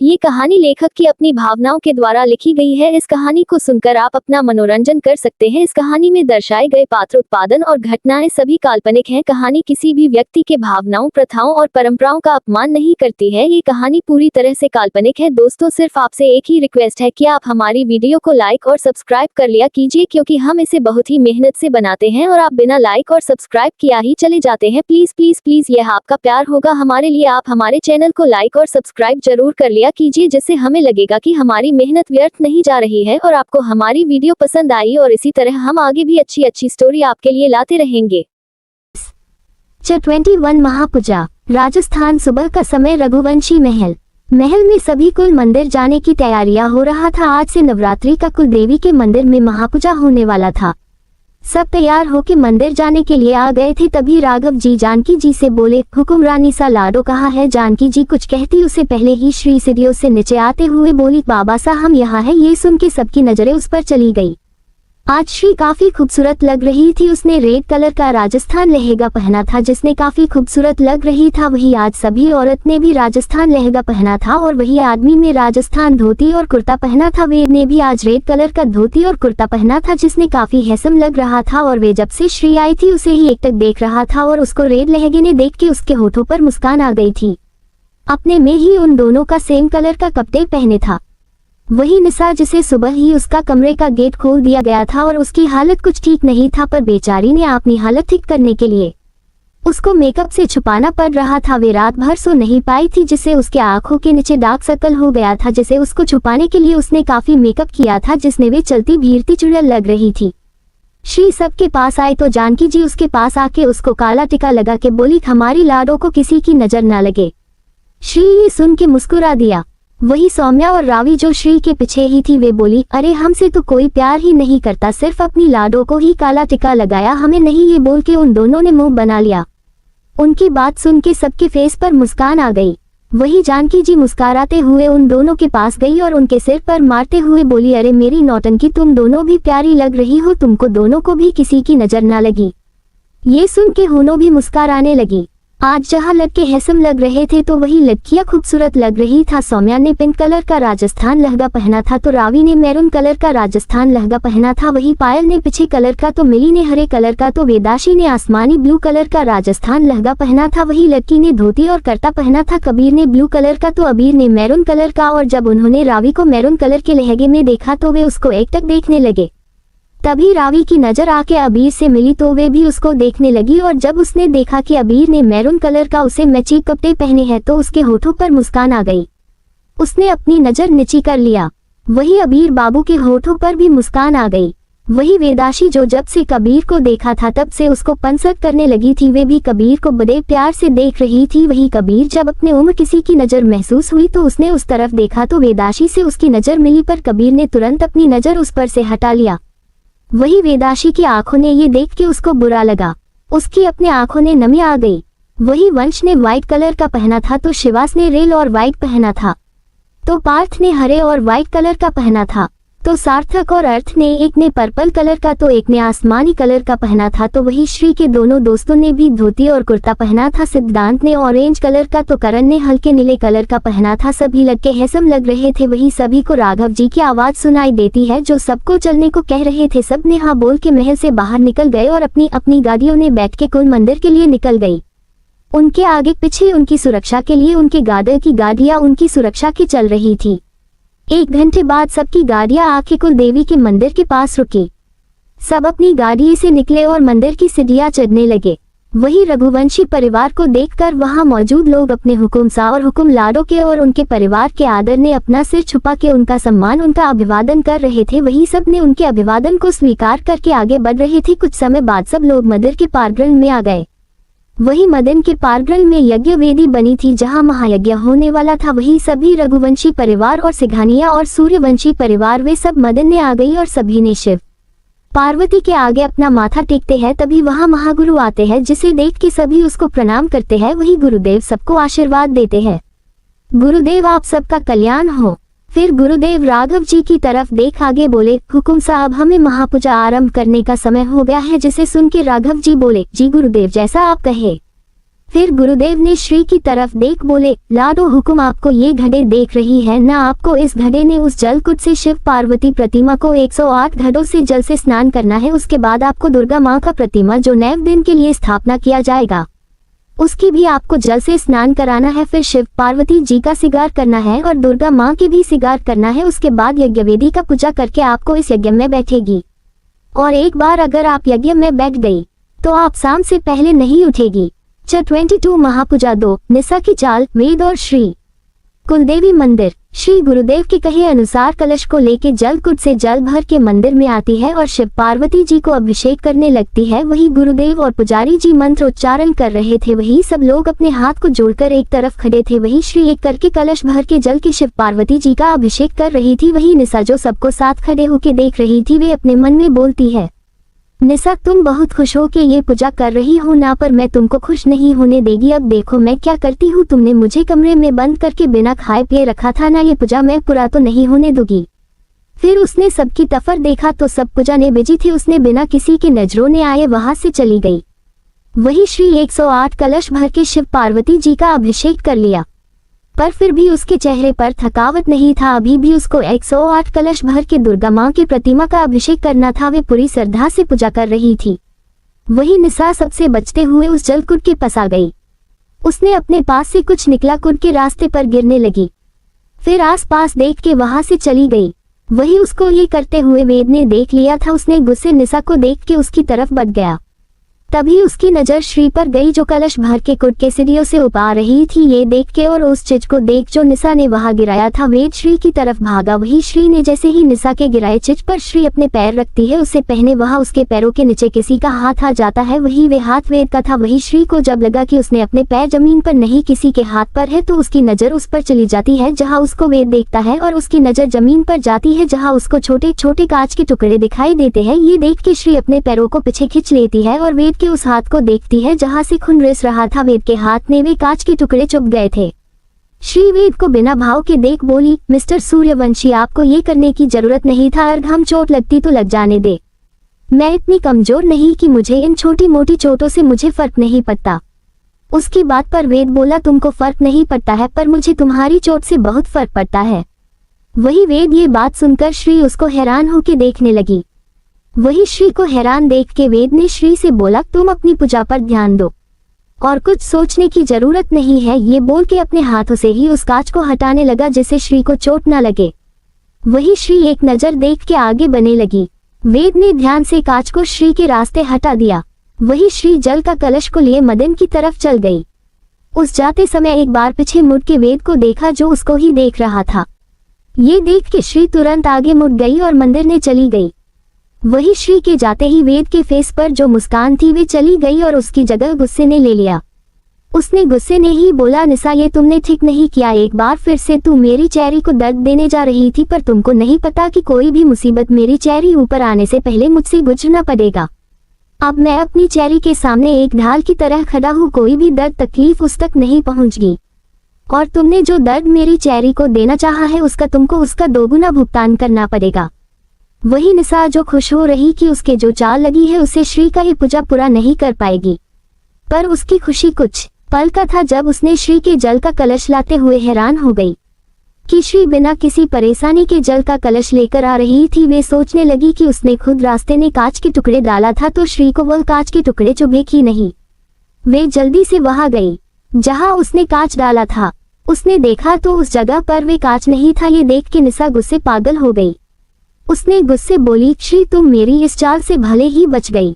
ये कहानी लेखक की अपनी भावनाओं के द्वारा लिखी गई है। इस कहानी को सुनकर आप अपना मनोरंजन कर सकते हैं। इस कहानी में दर्शाए गए पात्र, उत्पादन और घटनाएं सभी काल्पनिक हैं। कहानी किसी भी व्यक्ति के भावनाओं, प्रथाओं और परंपराओं का अपमान नहीं करती है। ये कहानी पूरी तरह से काल्पनिक है। दोस्तों, सिर्फ आपसे एक ही रिक्वेस्ट है कि आप हमारी वीडियो को लाइक और सब्सक्राइब कर लिया कीजिए, क्योंकि हम इसे बहुत ही मेहनत से बनाते हैं और आप बिना लाइक और सब्सक्राइब किया ही चले जाते हैं। प्लीज प्लीज प्लीज, यह आपका प्यार होगा हमारे लिए। आप हमारे चैनल को लाइक और सब्सक्राइब जरूर कर लिया कीजिए, जिससे हमें लगेगा कि हमारी मेहनत व्यर्थ नहीं जा रही है और आपको हमारी वीडियो पसंद आई, और इसी तरह हम आगे भी अच्छी अच्छी स्टोरी आपके लिए लाते रहेंगे। 21 महापूजा, राजस्थान। सुबह का समय, रघुवंशी महल में सभी कुल मंदिर जाने की तैयारियां हो रहा था। आज से नवरात्रि का कुल देवी के मंदिर में महापूजा होने वाला था। सब तैयार होके मंदिर जाने के लिए आ गए थे। तभी राघव जी जानकी जी से बोले, हुकुमरानी सा लाडो कहाँ है? जानकी जी कुछ कहती उससे पहले ही श्री सीढ़ियों से नीचे आते हुए बोली, बाबा सा हम यहाँ हैं। ये सुन के सबकी नजरें उस पर चली गई। आज श्री काफी खूबसूरत लग रही थी। उसने रेड कलर का राजस्थान लहंगा पहना था, जिसने काफी खूबसूरत लग रही था। वही आज सभी औरत ने भी राजस्थान लहंगा पहना था, और वही आदमी ने राजस्थान धोती और कुर्ता पहना था। वे ने भी आज रेड कलर का धोती और कुर्ता पहना था, जिसने काफी हैंडसम लग रहा था। और वे जब से श्री आई थी उसे ही एकटक देख रहा था, और उसको रेड लहंगे ने देख के उसके होठों पर मुस्कान आ गई थी। अपने में ही उन दोनों का सेम कलर का कपड़े पहने था। वही निसा, जिसे सुबह ही उसका कमरे का गेट खोल दिया गया था और उसकी हालत कुछ ठीक नहीं था, पर बेचारी ने अपनी हालत ठीक करने के लिए उसको मेकअप से छुपाना पड़ रहा था। वे रात भर सो नहीं पाई थी, जिससे उसके आंखों के नीचे डार्क सर्कल हो गया था, जिसे उसको छुपाने के लिए उसने काफी मेकअप किया था, जिसने वे चलती भीरती चुड़ैल लग रही थी। श्री सबके पास आई तो जानकी जी उसके पास आके उसको काला टिका लगा के बोली, हमारी लाडो को किसी की नजर ना लगे। श्री ये सुन के मुस्कुरा दिया। वही सौम्या और रावी जो श्री के पीछे ही थी, वे बोली, अरे हमसे तो कोई प्यार ही नहीं करता, सिर्फ अपनी लाडो को ही काला टिका लगाया, हमें नहीं। ये बोल के उन दोनों ने मुंह बना लिया। उनकी बात सुन के सबके फेस पर मुस्कान आ गई। वही जानकी जी मुस्कुराते हुए उन दोनों के पास गई और उनके सिर पर मारते हुए बोली, अरे मेरी नौटंकी, तुम दोनों भी प्यारी लग रही हो, तुमको दोनों को भी किसी की नजर ना लगी। ये सुन के हुनो भी मुस्कुराने लगी। आज जहाँ लड़के हैंडसम लग रहे थे तो वही लड़कियां खूबसूरत लग रही था। सौम्या ने पिंक कलर का राजस्थान लहंगा पहना था, तो रावी ने मैरून कलर का राजस्थान लहंगा पहना था। वही पायल ने पीछे कलर का, तो मिली ने हरे कलर का, तो वेदाशी ने आसमानी ब्लू कलर का राजस्थान लहंगा पहना था। वही लड़की ने धोती और कर्ता पहना था। कबीर ने ब्लू कलर का, तो अबीर ने मैरून कलर का। और जब उन्होंने रावी को मैरून कलर के लहंगे में देखा तो वे उसको एकटक देखने लगे। तभी रावी की नजर आके अबीर से मिली, तो वे भी उसको देखने लगी। और जब उसने देखा कि अबीर ने मैरून कलर का उसे मैचिंग कपड़े पहने हैं, तो उसके होठों पर मुस्कान आ गई। उसने अपनी नजर नीची कर लिया। वही अबीर बाबू के होठों पर भी मुस्कान आ गई। वही वेदाशी, जो जब से कबीर को देखा था तब से उसको पंसद करने लगी थी, वे भी कबीर को बड़े प्यार से देख रही थी। वही कबीर जब अपने उम्र किसी की नजर महसूस हुई तो उसने उस तरफ देखा, तो वेदाशी से उसकी नजर मिली, पर कबीर ने तुरंत अपनी नजर उस पर से हटा लिया। वही वेदाशी की आंखों ने ये देख के उसको बुरा लगा। उसकी अपने आंखों ने नमी आ गई। वही वंश ने व्हाइट कलर का पहना था, तो शिवास ने रेल और व्हाइट पहना था, तो पार्थ ने हरे और व्हाइट कलर का पहना था, तो सार्थक और अर्थ ने, एक ने पर्पल कलर का तो एक ने आसमानी कलर का पहना था। तो वही श्री के दोनों दोस्तों ने भी धोती और कुर्ता पहना था। सिद्धांत ने ऑरेंज कलर का, तो करण ने हल्के नीले कलर का पहना था। सभी लड़के हैंडसम लग रहे थे। वही सभी को राघव जी की आवाज सुनाई देती है, जो सबको चलने को कह रहे थे। सब ने हाँ बोल के महल से बाहर निकल गए और अपनी अपनी गाड़ियों ने बैठ के कुल मंदिर के लिए निकल गई। उनके आगे पीछे उनकी सुरक्षा के लिए उनके गार्डर की गाड़ियां उनकी सुरक्षा की चल रही थी। 1 घंटे बाद सबकी गाड़ियां आके कुल देवी के मंदिर के पास रुकी। सब अपनी गाड़ी से निकले और मंदिर की सीढ़ियां चढ़ने लगे। वही रघुवंशी परिवार को देखकर वहां मौजूद लोग अपने हुकुम सा और हुकुम लाडो के और उनके परिवार के आदर ने अपना सिर छुपा के उनका सम्मान, उनका अभिवादन कर रहे थे। वही सब ने उनके अभिवादन को स्वीकार करके आगे बढ़ रहे थे। कुछ समय बाद सब लोग मंदिर के पारगृह में आ गए। वही मदन के पारगृह में यज्ञ वेदी बनी थी, जहां महायज्ञ होने वाला था। वही सभी रघुवंशी परिवार और सिघानिया और सूर्यवंशी परिवार, वे सब मदन ने आ गई और सभी ने शिव पार्वती के आगे अपना माथा टेकते हैं। तभी वहां महागुरु आते हैं, जिसे देख के सभी उसको प्रणाम करते हैं। वही गुरुदेव सबको आशीर्वाद देते हैं। गुरुदेव आप सबका कल्याण हो। फिर गुरुदेव राघव जी की तरफ देख आगे बोले, हुकुम साहब हमें महापूजा आरंभ करने का समय हो गया है। जिसे सुन के राघव जी बोले, जी गुरुदेव जैसा आप कहे। फिर गुरुदेव ने श्री की तरफ देख बोले, लाडो हुकुम आपको ये घड़े देख रही है ना, आपको इस घड़े ने उस जलकुंड से शिव पार्वती प्रतिमा को 108 घड़ों से जल से स्नान करना है। उसके बाद आपको दुर्गा माँ का प्रतिमा जो 9 दिन के लिए स्थापना किया जाएगा उसकी भी आपको जल से स्नान कराना है। फिर शिव पार्वती जी का सिगार करना है और दुर्गा माँ की भी सिगार करना है। उसके बाद यज्ञ वेदी का पूजा करके आपको इस यज्ञ में बैठेगी और एक बार अगर आप यज्ञ में बैठ गई तो आप शाम से पहले नहीं उठेगी। 22 महापूजा 2 निशा की चाल वेद और श्री कुलदेवी मंदिर। श्री गुरुदेव के कहे अनुसार कलश को लेके जलकुंड से जल भर के मंदिर में आती है और शिव पार्वती जी को अभिषेक करने लगती है। वही गुरुदेव और पुजारी जी मंत्र उच्चारण कर रहे थे, वही सब लोग अपने हाथ को जोड़कर एक तरफ खड़े थे। वही श्री एक करके कलश भर के जल के शिव पार्वती जी का अभिषेक कर रही थी। वही निशा जो सबको साथ खड़े होके देख रही थी, वे अपने मन में बोलती है, निशा तुम बहुत खुश हो के ये पूजा कर रही हो ना, पर मैं तुमको खुश नहीं होने देगी। अब देखो मैं क्या करती हूँ, तुमने मुझे कमरे में बंद करके बिना खाए पिए रखा था ना, ये पूजा मैं पूरा तो नहीं होने दूंगी। फिर उसने सबकी तफर देखा तो सब पूजा ने बिजी थे, उसने बिना किसी के नजरों ने आए वहां से चली गई। वही श्री 108 कलश भर के शिव पार्वती जी का अभिषेक कर लिया, पर फिर भी उसके चेहरे पर थकावट नहीं था। अभी भी उसको 108 कलश भर के दुर्गा माँ की प्रतिमा का अभिषेक करना था। वे पूरी श्रद्धा से पूजा कर रही थी। वही निशा सबसे बचते हुए उस जलकुंड के पास आ गई। उसने अपने पास से कुछ निकला, कुंड के रास्ते पर गिरने लगी, फिर आसपास देख के वहां से चली गई। वही उसको ये करते हुए वेद ने देख लिया था। उसने गुस्से निशा को देख के उसकी तरफ बढ़ गया। तभी उसकी नजर श्री पर गई जो कलश भर के कुंड के सीढ़ियों से ऊपर आ रही थी। ये देख के और उस चीज को देख जो निशा ने वहां गिराया था, वेद श्री की तरफ भागा। वही श्री ने जैसे ही निशा के गिराए चीज पर श्री अपने पैर रखती है, उससे पहले वहां उसके पैरों के नीचे किसी का हाथ आ जाता है। वही वे हाथ वेद का था। वही श्री को जब लगा कि उसने अपने पैर जमीन पर नहीं किसी के हाथ पर है तो उसकी नजर उस पर चली जाती है जहाँ उसको वेद देखता है, और उसकी नजर जमीन पर जाती है जहाँ उसको छोटे छोटे कांच के टुकड़े दिखाई देते हैं। ये देख के श्री अपने पैरों को पीछे खींच लेती है और वेद के उस हाथ को देखती है जहां से खून रिस रहा था। वेद के हाथ में वे कांच के टुकड़े चुभ गए थे। श्री वेद को बिना भाव के देख बोली, मिस्टर सूर्यवंशी आपको ये करने की जरूरत नहीं था, अगर हम चोट लगती तो लग जाने दे। मैं इतनी कमजोर नहीं कि मुझे इन छोटी मोटी चोटों से मुझे फर्क नहीं पड़ता। उसकी बात पर वेद बोला, तुमको फर्क नहीं पड़ता है पर मुझे तुम्हारी चोट से बहुत फर्क पड़ता है। वही वेद ये बात सुनकर श्री उसको हैरान होकर देखने लगी। वही श्री को हैरान देख के वेद ने श्री से बोला, तुम अपनी पूजा पर ध्यान दो और कुछ सोचने की जरूरत नहीं है। ये बोल के अपने हाथों से ही उस कांच को हटाने लगा जिससे श्री को चोट न लगे। वही श्री एक नजर देख के आगे बढ़ने लगी। वेद ने ध्यान से कांच को श्री के रास्ते हटा दिया। वही श्री जल का कलश को लिए मदन की तरफ चल गई। उस जाते समय एक बार पीछे मुड़ के वेद को देखा जो उसको ही देख रहा था। ये देख के श्री तुरंत आगे मुड़ गई और मंदिर ने चली गई। वही श्री के जाते ही वेद के फेस पर जो मुस्कान थी वे चली गई और उसकी जगह गुस्से ने ले लिया। उसने गुस्से ने ही बोला, निशा ये तुमने ठीक नहीं किया। एक बार फिर से तू मेरी चेहरे को दर्द देने जा रही थी, पर तुमको नहीं पता कि कोई भी मुसीबत मेरी चेहरे ऊपर आने से पहले मुझसे गुजरना पड़ेगा। अब मैं अपनी चेहरे के सामने एक ढाल की तरह खड़ा हूँ, कोई भी दर्द तकलीफ उस तक नहीं पहुँचगी। और तुमने जो दर्द मेरी चेहरे को देना चाहा है उसका तुमको उसका दोगुना भुगतान करना पड़ेगा। वही निशा जो खुश हो रही कि उसके जो चाल लगी है उससे श्री का ये पूजा पूरा नहीं कर पाएगी, पर उसकी खुशी कुछ पल का था जब उसने श्री के जल का कलश लाते हुए हैरान हो गई कि श्री बिना किसी परेशानी के जल का कलश लेकर आ रही थी। वे सोचने लगी कि उसने खुद रास्ते में कांच के टुकड़े डाला था तो श्री को वह कांच के टुकड़े चुभे कि नहीं। वे जल्दी से वहां गई जहां उसने कांच डाला था। उसने देखा तो उस जगह पर वे कांच नहीं था। ये देख के निशा गुस्से पागल हो गई। उसने गुस्से बोली, श्री तुम मेरी इस चाल से भले ही बच गई,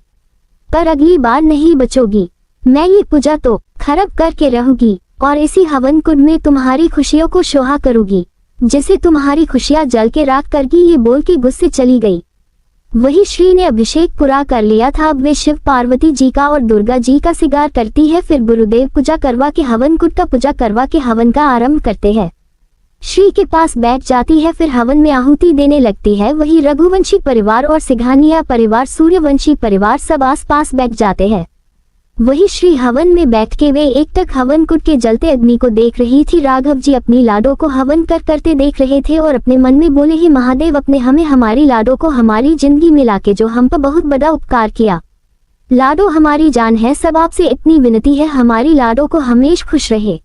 पर अगली बार नहीं बचोगी। मैं ये पूजा तो खराब करके रहूंगी और इसी हवन कुंड में तुम्हारी खुशियों को शोहा करूंगी, जिसे तुम्हारी खुशियां जल के राख करगी। ये बोल के गुस्से चली गई। वही श्री ने अभिषेक पूरा कर लिया था। अब वे शिव पार्वती जी का और दुर्गा जी का सिगार करती है, फिर गुरुदेव पूजा करवा के हवन कुंड का पूजा करवा के हवन का आरंभ करते हैं। श्री के पास बैठ जाती है, फिर हवन में आहुति देने लगती है। वही रघुवंशी परिवार और सिंघानिया परिवार, सूर्यवंशी परिवार सब आस पास बैठ जाते हैं। वही श्री हवन में बैठ के वे एकटक हवन कुंड के जलते अग्नि को देख रही थी। राघव जी अपनी लाडो को हवन करते देख रहे थे और अपने मन में बोले, ही महादेव अपने हमें हमारी लाडो को हमारी जिंदगी में लाके जो हम पर बहुत बड़ा उपकार किया। लाडो हमारी जान है, सब आपसे इतनी विनती है, हमारी लाडो को हमेशा खुश रहे,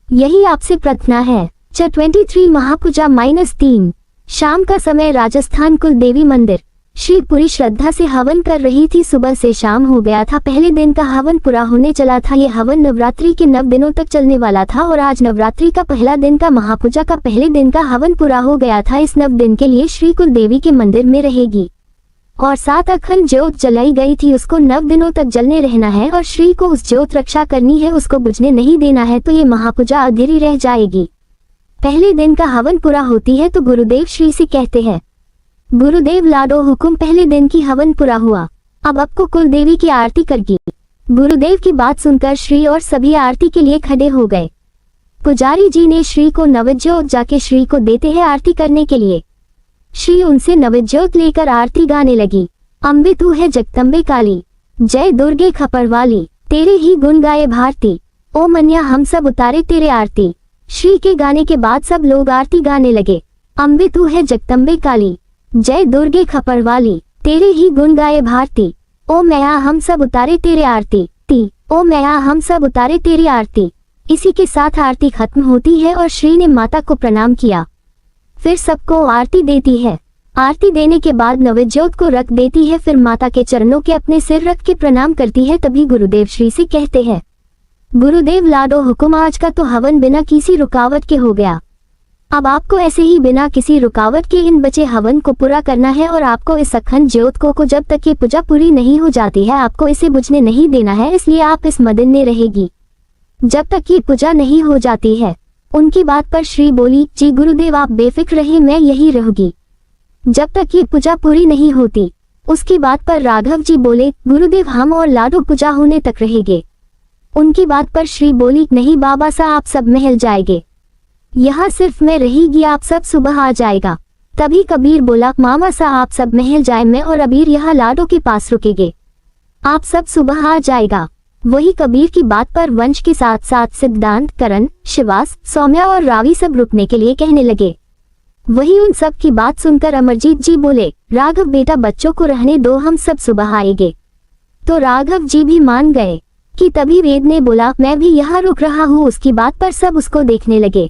यही आपसे प्रार्थना है। 23 महापूजा -3। शाम का समय राजस्थान कुल देवी मंदिर। श्री पूरी श्रद्धा से हवन कर रही थी। सुबह से शाम हो गया था, पहले दिन का हवन पूरा होने चला था। ये हवन नवरात्रि के 9 दिनों तक चलने वाला था और आज नवरात्रि का पहला दिन का महापूजा का पहले दिन का हवन पूरा हो गया था। इस 9 दिन के लिए श्री कुल देवी के मंदिर में रहेगी और 7 अखंड ज्योत जलाई गई थी, उसको 9 दिनों तक जलने रहना है और श्री को उस ज्योत रक्षा करनी है, उसको बुझने नहीं देना है, तो ये महापूजा अधूरी रह जाएगी। पहले दिन का हवन पूरा होती है तो गुरुदेव श्री से कहते हैं, गुरुदेव लाडो हुकुम, पहले दिन की हवन पूरा हुआ, अब आपको कुल देवी की आरती करगी। गुरुदेव की बात सुनकर श्री और सभी आरती के लिए खड़े हो गए। पुजारी जी ने श्री को नवज्योत जाके श्री को देते हैं आरती करने के लिए। श्री उनसे नवज्योत लेकर आरती गाने लगी। अम्बे तू है जगदम्बे काली, जय दुर्गे खपरवाली, तेरे ही गुण गाए भारती, ओ मन्या हम सब उतारे तेरे आरती। श्री के गाने के बाद सब लोग आरती गाने लगे। अम्बे तू है जगदम्बे काली, जय दुर्गे खपरवाली, तेरे ही गुण गाए भारती, ओ मैया हम सब उतारे तेरे आरती ती, ओ मैया हम सब उतारे तेरी आरती। इसी के साथ आरती खत्म होती है और श्री ने माता को प्रणाम किया, फिर सबको आरती देती है। आरती देने के बाद नवज्योत को रख देती है, फिर माता के चरणों के अपने सिर रख के प्रणाम करती है। तभी गुरुदेव श्री से कहते हैं, गुरुदेव लाडो हुकुम, आज का तो हवन बिना किसी रुकावट के हो गया, अब आपको ऐसे ही बिना किसी रुकावट के इन बचे हवन को पूरा करना है और आपको इस अखंड ज्योत को जब तक ये पूजा पूरी नहीं हो जाती है आपको इसे बुझने नहीं देना है, इसलिए आप इस मदिन में रहेगी जब तक ये पूजा नहीं हो जाती है। उनकी बात पर श्री बोली, जी गुरुदेव आप बेफिक्र रहे, मैं यही रहूंगी जब तक ये पूजा पूरी नहीं होती। उसकी बात पर राघव जी बोले, गुरुदेव हम और लाडो पूजा होने तक रहेंगे। उनकी बात पर श्री बोली, नहीं बाबा सा आप सब महल जाएंगे, यहाँ सिर्फ मैं रहेगी, आप सब सुबह आ जाएगा। तभी कबीर बोला, मामा सा आप सब महल जाए, मैं और अबीर यहाँ लाडो के पास रुकेंगे, आप सब सुबह आ जाएगा। वही कबीर की बात पर वंश के साथ साथ सिद्धांत, करण, शिवास, सौम्या और रावी सब रुकने के लिए कहने लगे। वही उन सब की बात सुनकर अमरजीत जी बोले, राघव बेटा बच्चों को रहने दो, हम सब सुबह आएंगे। तो राघव जी भी मान गए कि तभी वेद ने बोला, मैं भी यहाँ रुक रहा हूँ। उसकी बात पर सब उसको देखने लगे।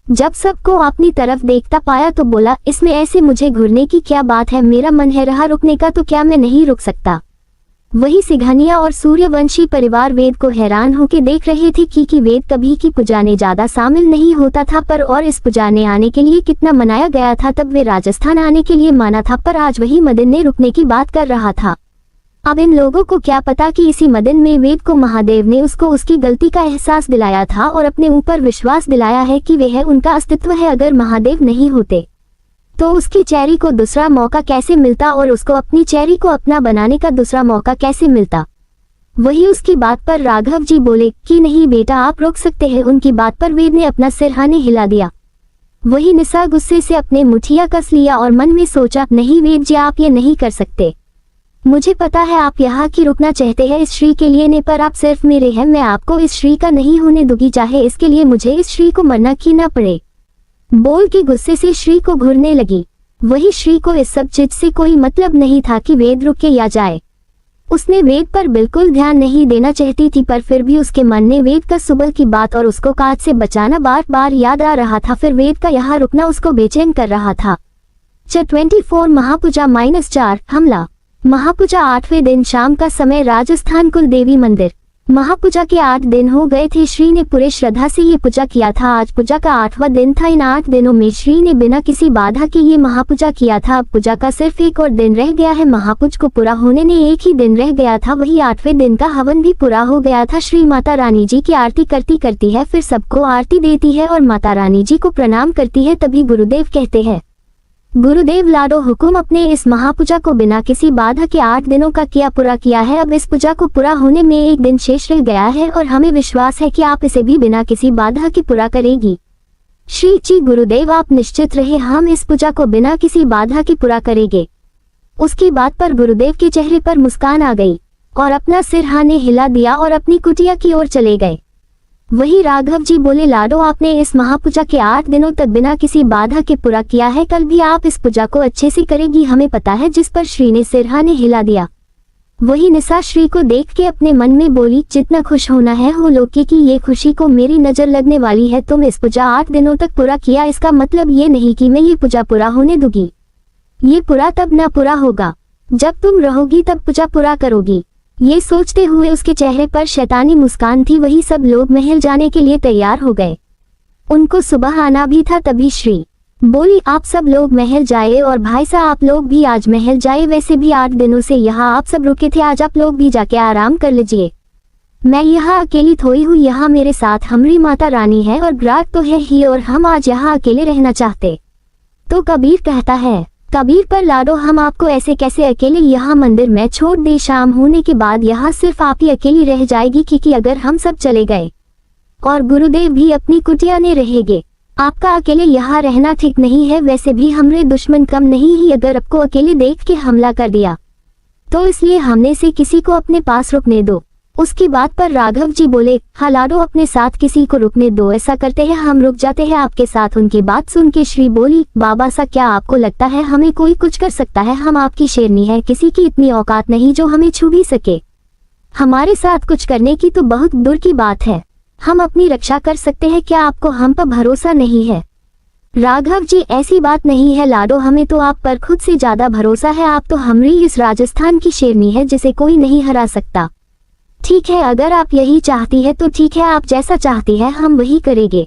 जब सबको अपनी तरफ देखता पाया तो बोला, इसमें ऐसे मुझे घूरने की क्या बात है, मेरा मन है रहा रुकने का, तो क्या मैं नहीं रुक सकता। वही सिंघानिया और सूर्यवंशी परिवार वेद को हैरान होकर देख रहे थे कि वेद कभी की पूजा ने ज्यादा शामिल नहीं होता था, पर और इस पूजा ने आने के लिए कितना मनाया गया था। तब वे राजस्थान आने के लिए माना था, पर आज वही मदिन ने रुकने की बात कर रहा था। अब इन लोगों को क्या पता कि इसी मदिन में वेद को महादेव ने उसको उसकी गलती का एहसास दिलाया था और अपने ऊपर विश्वास दिलाया है कि वह उनका अस्तित्व है। अगर महादेव नहीं होते तो उसकी चेरी को दूसरा मौका कैसे मिलता और उसको अपनी चेरी को अपना बनाने का दूसरा मौका कैसे मिलता। वही उसकी बात पर राघव जी बोले कि नहीं बेटा आप रोक सकते हैं। उनकी बात पर वेद ने अपना सिर हाँ हिला दिया। वही निशा गुस्से से अपने मुठिया कस लिया और मन में सोचा, नहीं वेद जी आप ये नहीं कर सकते, मुझे पता है आप यहाँ की रुकना चाहते हैं इस श्री के लिए ने, पर आप सिर्फ मेरे हैं, मैं आपको इस श्री का नहीं होने दूंगी, चाहे इसके लिए मुझे इस श्री को मरना की ना पड़े। बोल के गुस्से से श्री को घूरने लगी। वही श्री को इस सब चीज से कोई मतलब नहीं था कि वेद रुके या जाए। उसने वेद पर बिल्कुल ध्यान नहीं देना चाहती थी, पर फिर भी उसके मन में वेद का सुबह की बात और उसको काज से बचाना बार बार याद आ रहा था। फिर वेद का यहाँ रुकना उसको बेचैन कर रहा था। 24 महापूजा -4 हमला। महापूजा 8वें दिन शाम का समय राजस्थान कुल देवी मंदिर। महापूजा के 8 दिन हो गए थे। श्री ने पूरे श्रद्धा से ये पूजा किया था। आज पूजा का 8वां दिन था। इन 8 दिनों में श्री ने बिना किसी बाधा के ये महापूजा किया था। अब पूजा का सिर्फ एक और दिन रह गया है। महापूज को पूरा होने ने एक ही दिन रह गया था। वही 8वें दिन का हवन भी पूरा हो गया था। श्री माता रानी जी की आरती करती है, फिर सबको आरती देती है और माता रानी जी को प्रणाम करती है। तभी गुरुदेव कहते हैं, गुरुदेव लाडो हुकुम, अपने इस महापूजा को बिना किसी बाधा के 8 दिनों का पूरा किया है। अब इस पूजा को पूरा होने में एक दिन शेष रह गया है और हमें विश्वास है कि आप इसे भी बिना किसी बाधा के पूरा करेगी। श्री जी गुरुदेव आप निश्चित रहे, हम इस पूजा को बिना किसी बाधा के पूरा करेंगे। उसकी बात पर गुरुदेव के चेहरे पर मुस्कान आ गई और अपना सिर हाँ ने हिला दिया और अपनी कुटिया की ओर चले गए। वही राघव जी बोले, लाडो आपने इस महापूजा के 8 दिनों तक बिना किसी बाधा के पूरा किया है, कल भी आप इस पूजा को अच्छे से करेगी, हमें पता है। जिस पर श्री ने सिर हाँ ने हिला दिया वही निशा श्री को देख के अपने मन में बोली, जितना खुश होना है हो लोकी की ये खुशी को मेरी नजर लगने वाली है। तुम इस पूजा 8 दिनों तक पूरा किया, इसका मतलब ये नहीं कि मैं ये पूजा पूरा होने दूंगी। ये पूरा तब ना पूरा होगा जब तुम रहोगी, तब पूजा पूरा करोगी। ये सोचते हुए उसके चेहरे पर शैतानी मुस्कान थी। वही सब लोग महल जाने के लिए तैयार हो गए। उनको सुबह आना भी था। तभी श्री बोली, आप सब लोग महल जाए और भाई साहब आप लोग भी आज महल जाए। वैसे भी 8 दिनों से यहाँ आप सब रुके थे, आज आप लोग भी जाके आराम कर लीजिए। मैं यहाँ अकेली थोड़ी हूँ, यहाँ मेरे साथ हमारी माता रानी है और ग्राहक तो है ही, और हम आज यहाँ अकेले रहना चाहते। तो कबीर कहता है, कबीर पर लाडो, हम आपको ऐसे कैसे अकेले यहाँ मंदिर में छोड़ दे। शाम होने के बाद यहाँ सिर्फ आप ही अकेली रह जाएगी, क्योंकि अगर हम सब चले गए और गुरुदेव भी अपनी कुटिया में रहेंगे, आपका अकेले यहाँ रहना ठीक नहीं है। वैसे भी हमारे दुश्मन कम नहीं ही, अगर आपको अकेले देख के हमला कर दिया तो इसलिए हमने से किसी को अपने पास रुकने दो। उसकी बात पर राघव जी बोले, हाँ लाडो, अपने साथ किसी को रुकने दो। ऐसा करते हैं, हम रुक जाते हैं आपके साथ। उनकी बात सुन के श्री बोली, बाबा सा क्या आपको लगता है हमें कोई कुछ कर सकता है? हम आपकी शेरनी है, किसी की इतनी औकात नहीं जो हमें छू भी सके। हमारे साथ कुछ करने की तो बहुत दूर की बात है। हम अपनी रक्षा कर सकते हैं, क्या आपको हम पर भरोसा नहीं है? राघव जी, ऐसी बात नहीं है लाडो, हमें तो आप पर खुद से ज्यादा भरोसा है। आप तो हमारी इस राजस्थान की शेरनी है जिसे कोई नहीं हरा सकता। ठीक है, अगर आप यही चाहती है तो ठीक है, आप जैसा चाहती है हम वही करेंगे।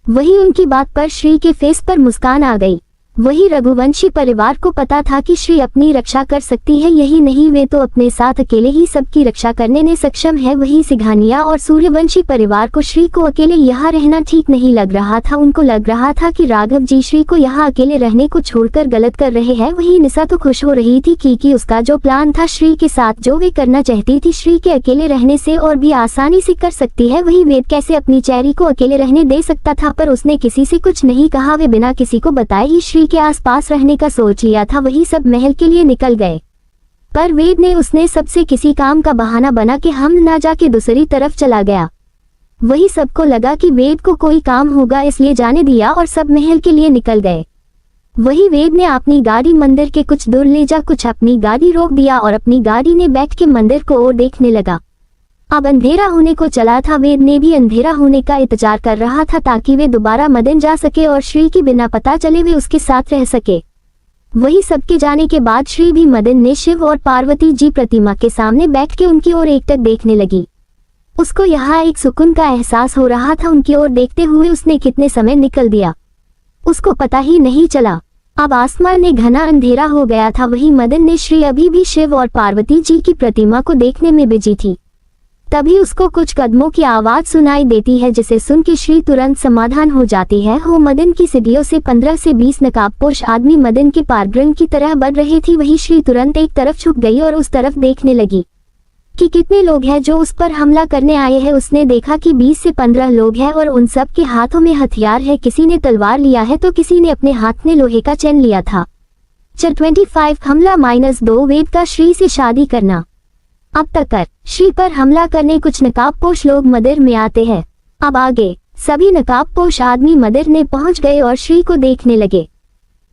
वही उनकी बात पर श्री के फेस पर मुस्कान आ गई। वही रघुवंशी परिवार को पता था कि श्री अपनी रक्षा कर सकती है। यही नहीं, वे तो अपने साथ अकेले ही सबकी रक्षा करने में सक्षम है। वही सिघानिया और सूर्यवंशी परिवार को श्री को अकेले यहाँ रहना ठीक नहीं लग रहा था। उनको लग रहा था कि राघव जी श्री को यहाँ अकेले रहने को छोड़कर गलत कर रहे हैं। वही निशा तो खुश हो रही थी कि उसका जो प्लान था श्री के साथ, जो वे करना चाहती थी श्री के अकेले रहने से और भी आसानी से कर सकती है। वही वेद कैसे अपनी चेरी को अकेले रहने दे सकता था, पर उसने किसी से कुछ नहीं कहा। वे बिना किसी को बताए ही श्री के आसपास रहने का सोच लिया था। वही सब महल के लिए निकल गए, पर वेद ने उसने सबसे किसी काम का बहाना बना के हम ना जाके दूसरी तरफ चला गया। वही सबको लगा कि वेद को कोई काम होगा, इसलिए जाने दिया और सब महल के लिए निकल गए। वही वेद ने अपनी गाड़ी मंदिर के कुछ दूर ले जा कुछ अपनी गाड़ी रोक दिया और अपनी गाड़ी ने बैठ के मंदिर को और देखने लगा। अब अंधेरा होने को चला था। वेद ने भी अंधेरा होने का इंतजार कर रहा था ताकि वे दोबारा मदन जा सके और श्री की बिना पता चले वे उसके साथ रह सके। वही सबके जाने के बाद श्री भी मदन ने शिव और पार्वती जी प्रतिमा के सामने बैठ के उनकी ओर एकटक देखने लगी। उसको यहाँ एक सुकून का एहसास हो रहा था। उनकी ओर देखते हुए उसने कितने समय निकल दिया उसको पता ही नहीं चला। अब आसमान में घना अंधेरा हो गया था। वही मदन ने श्री अभी भी शिव और पार्वती जी की प्रतिमा को देखने में बिजी थी। तभी उसको कुछ कदमों की आवाज सुनाई देती है, जिसे सुन के श्री तुरंत समाधान हो जाती है। वो मदन की सीढ़ियों से 15 से 20 नकाबपोश आदमी मदन के पारग्रंथ की तरह बढ़ रहे थी। वही श्री तुरंत एक तरफ झुक गई और उस तरफ देखने लगी कि कितने लोग हैं जो उस पर हमला करने आए हैं। उसने देखा कि 20 से 15 लोग हैं और उन सब के हाथों में हथियार है। किसी ने तलवार लिया है तो किसी ने अपने हाथ में लोहे का चैन लिया था। चल 25 हमला -2 वेद का श्री से शादी करना। अब तक कर श्री पर हमला करने कुछ नकाबपोश लोग मंदिर में आते हैं। अब आगे सभी नकाबपोश आदमी मंदिर में पहुंच गए और श्री को देखने लगे।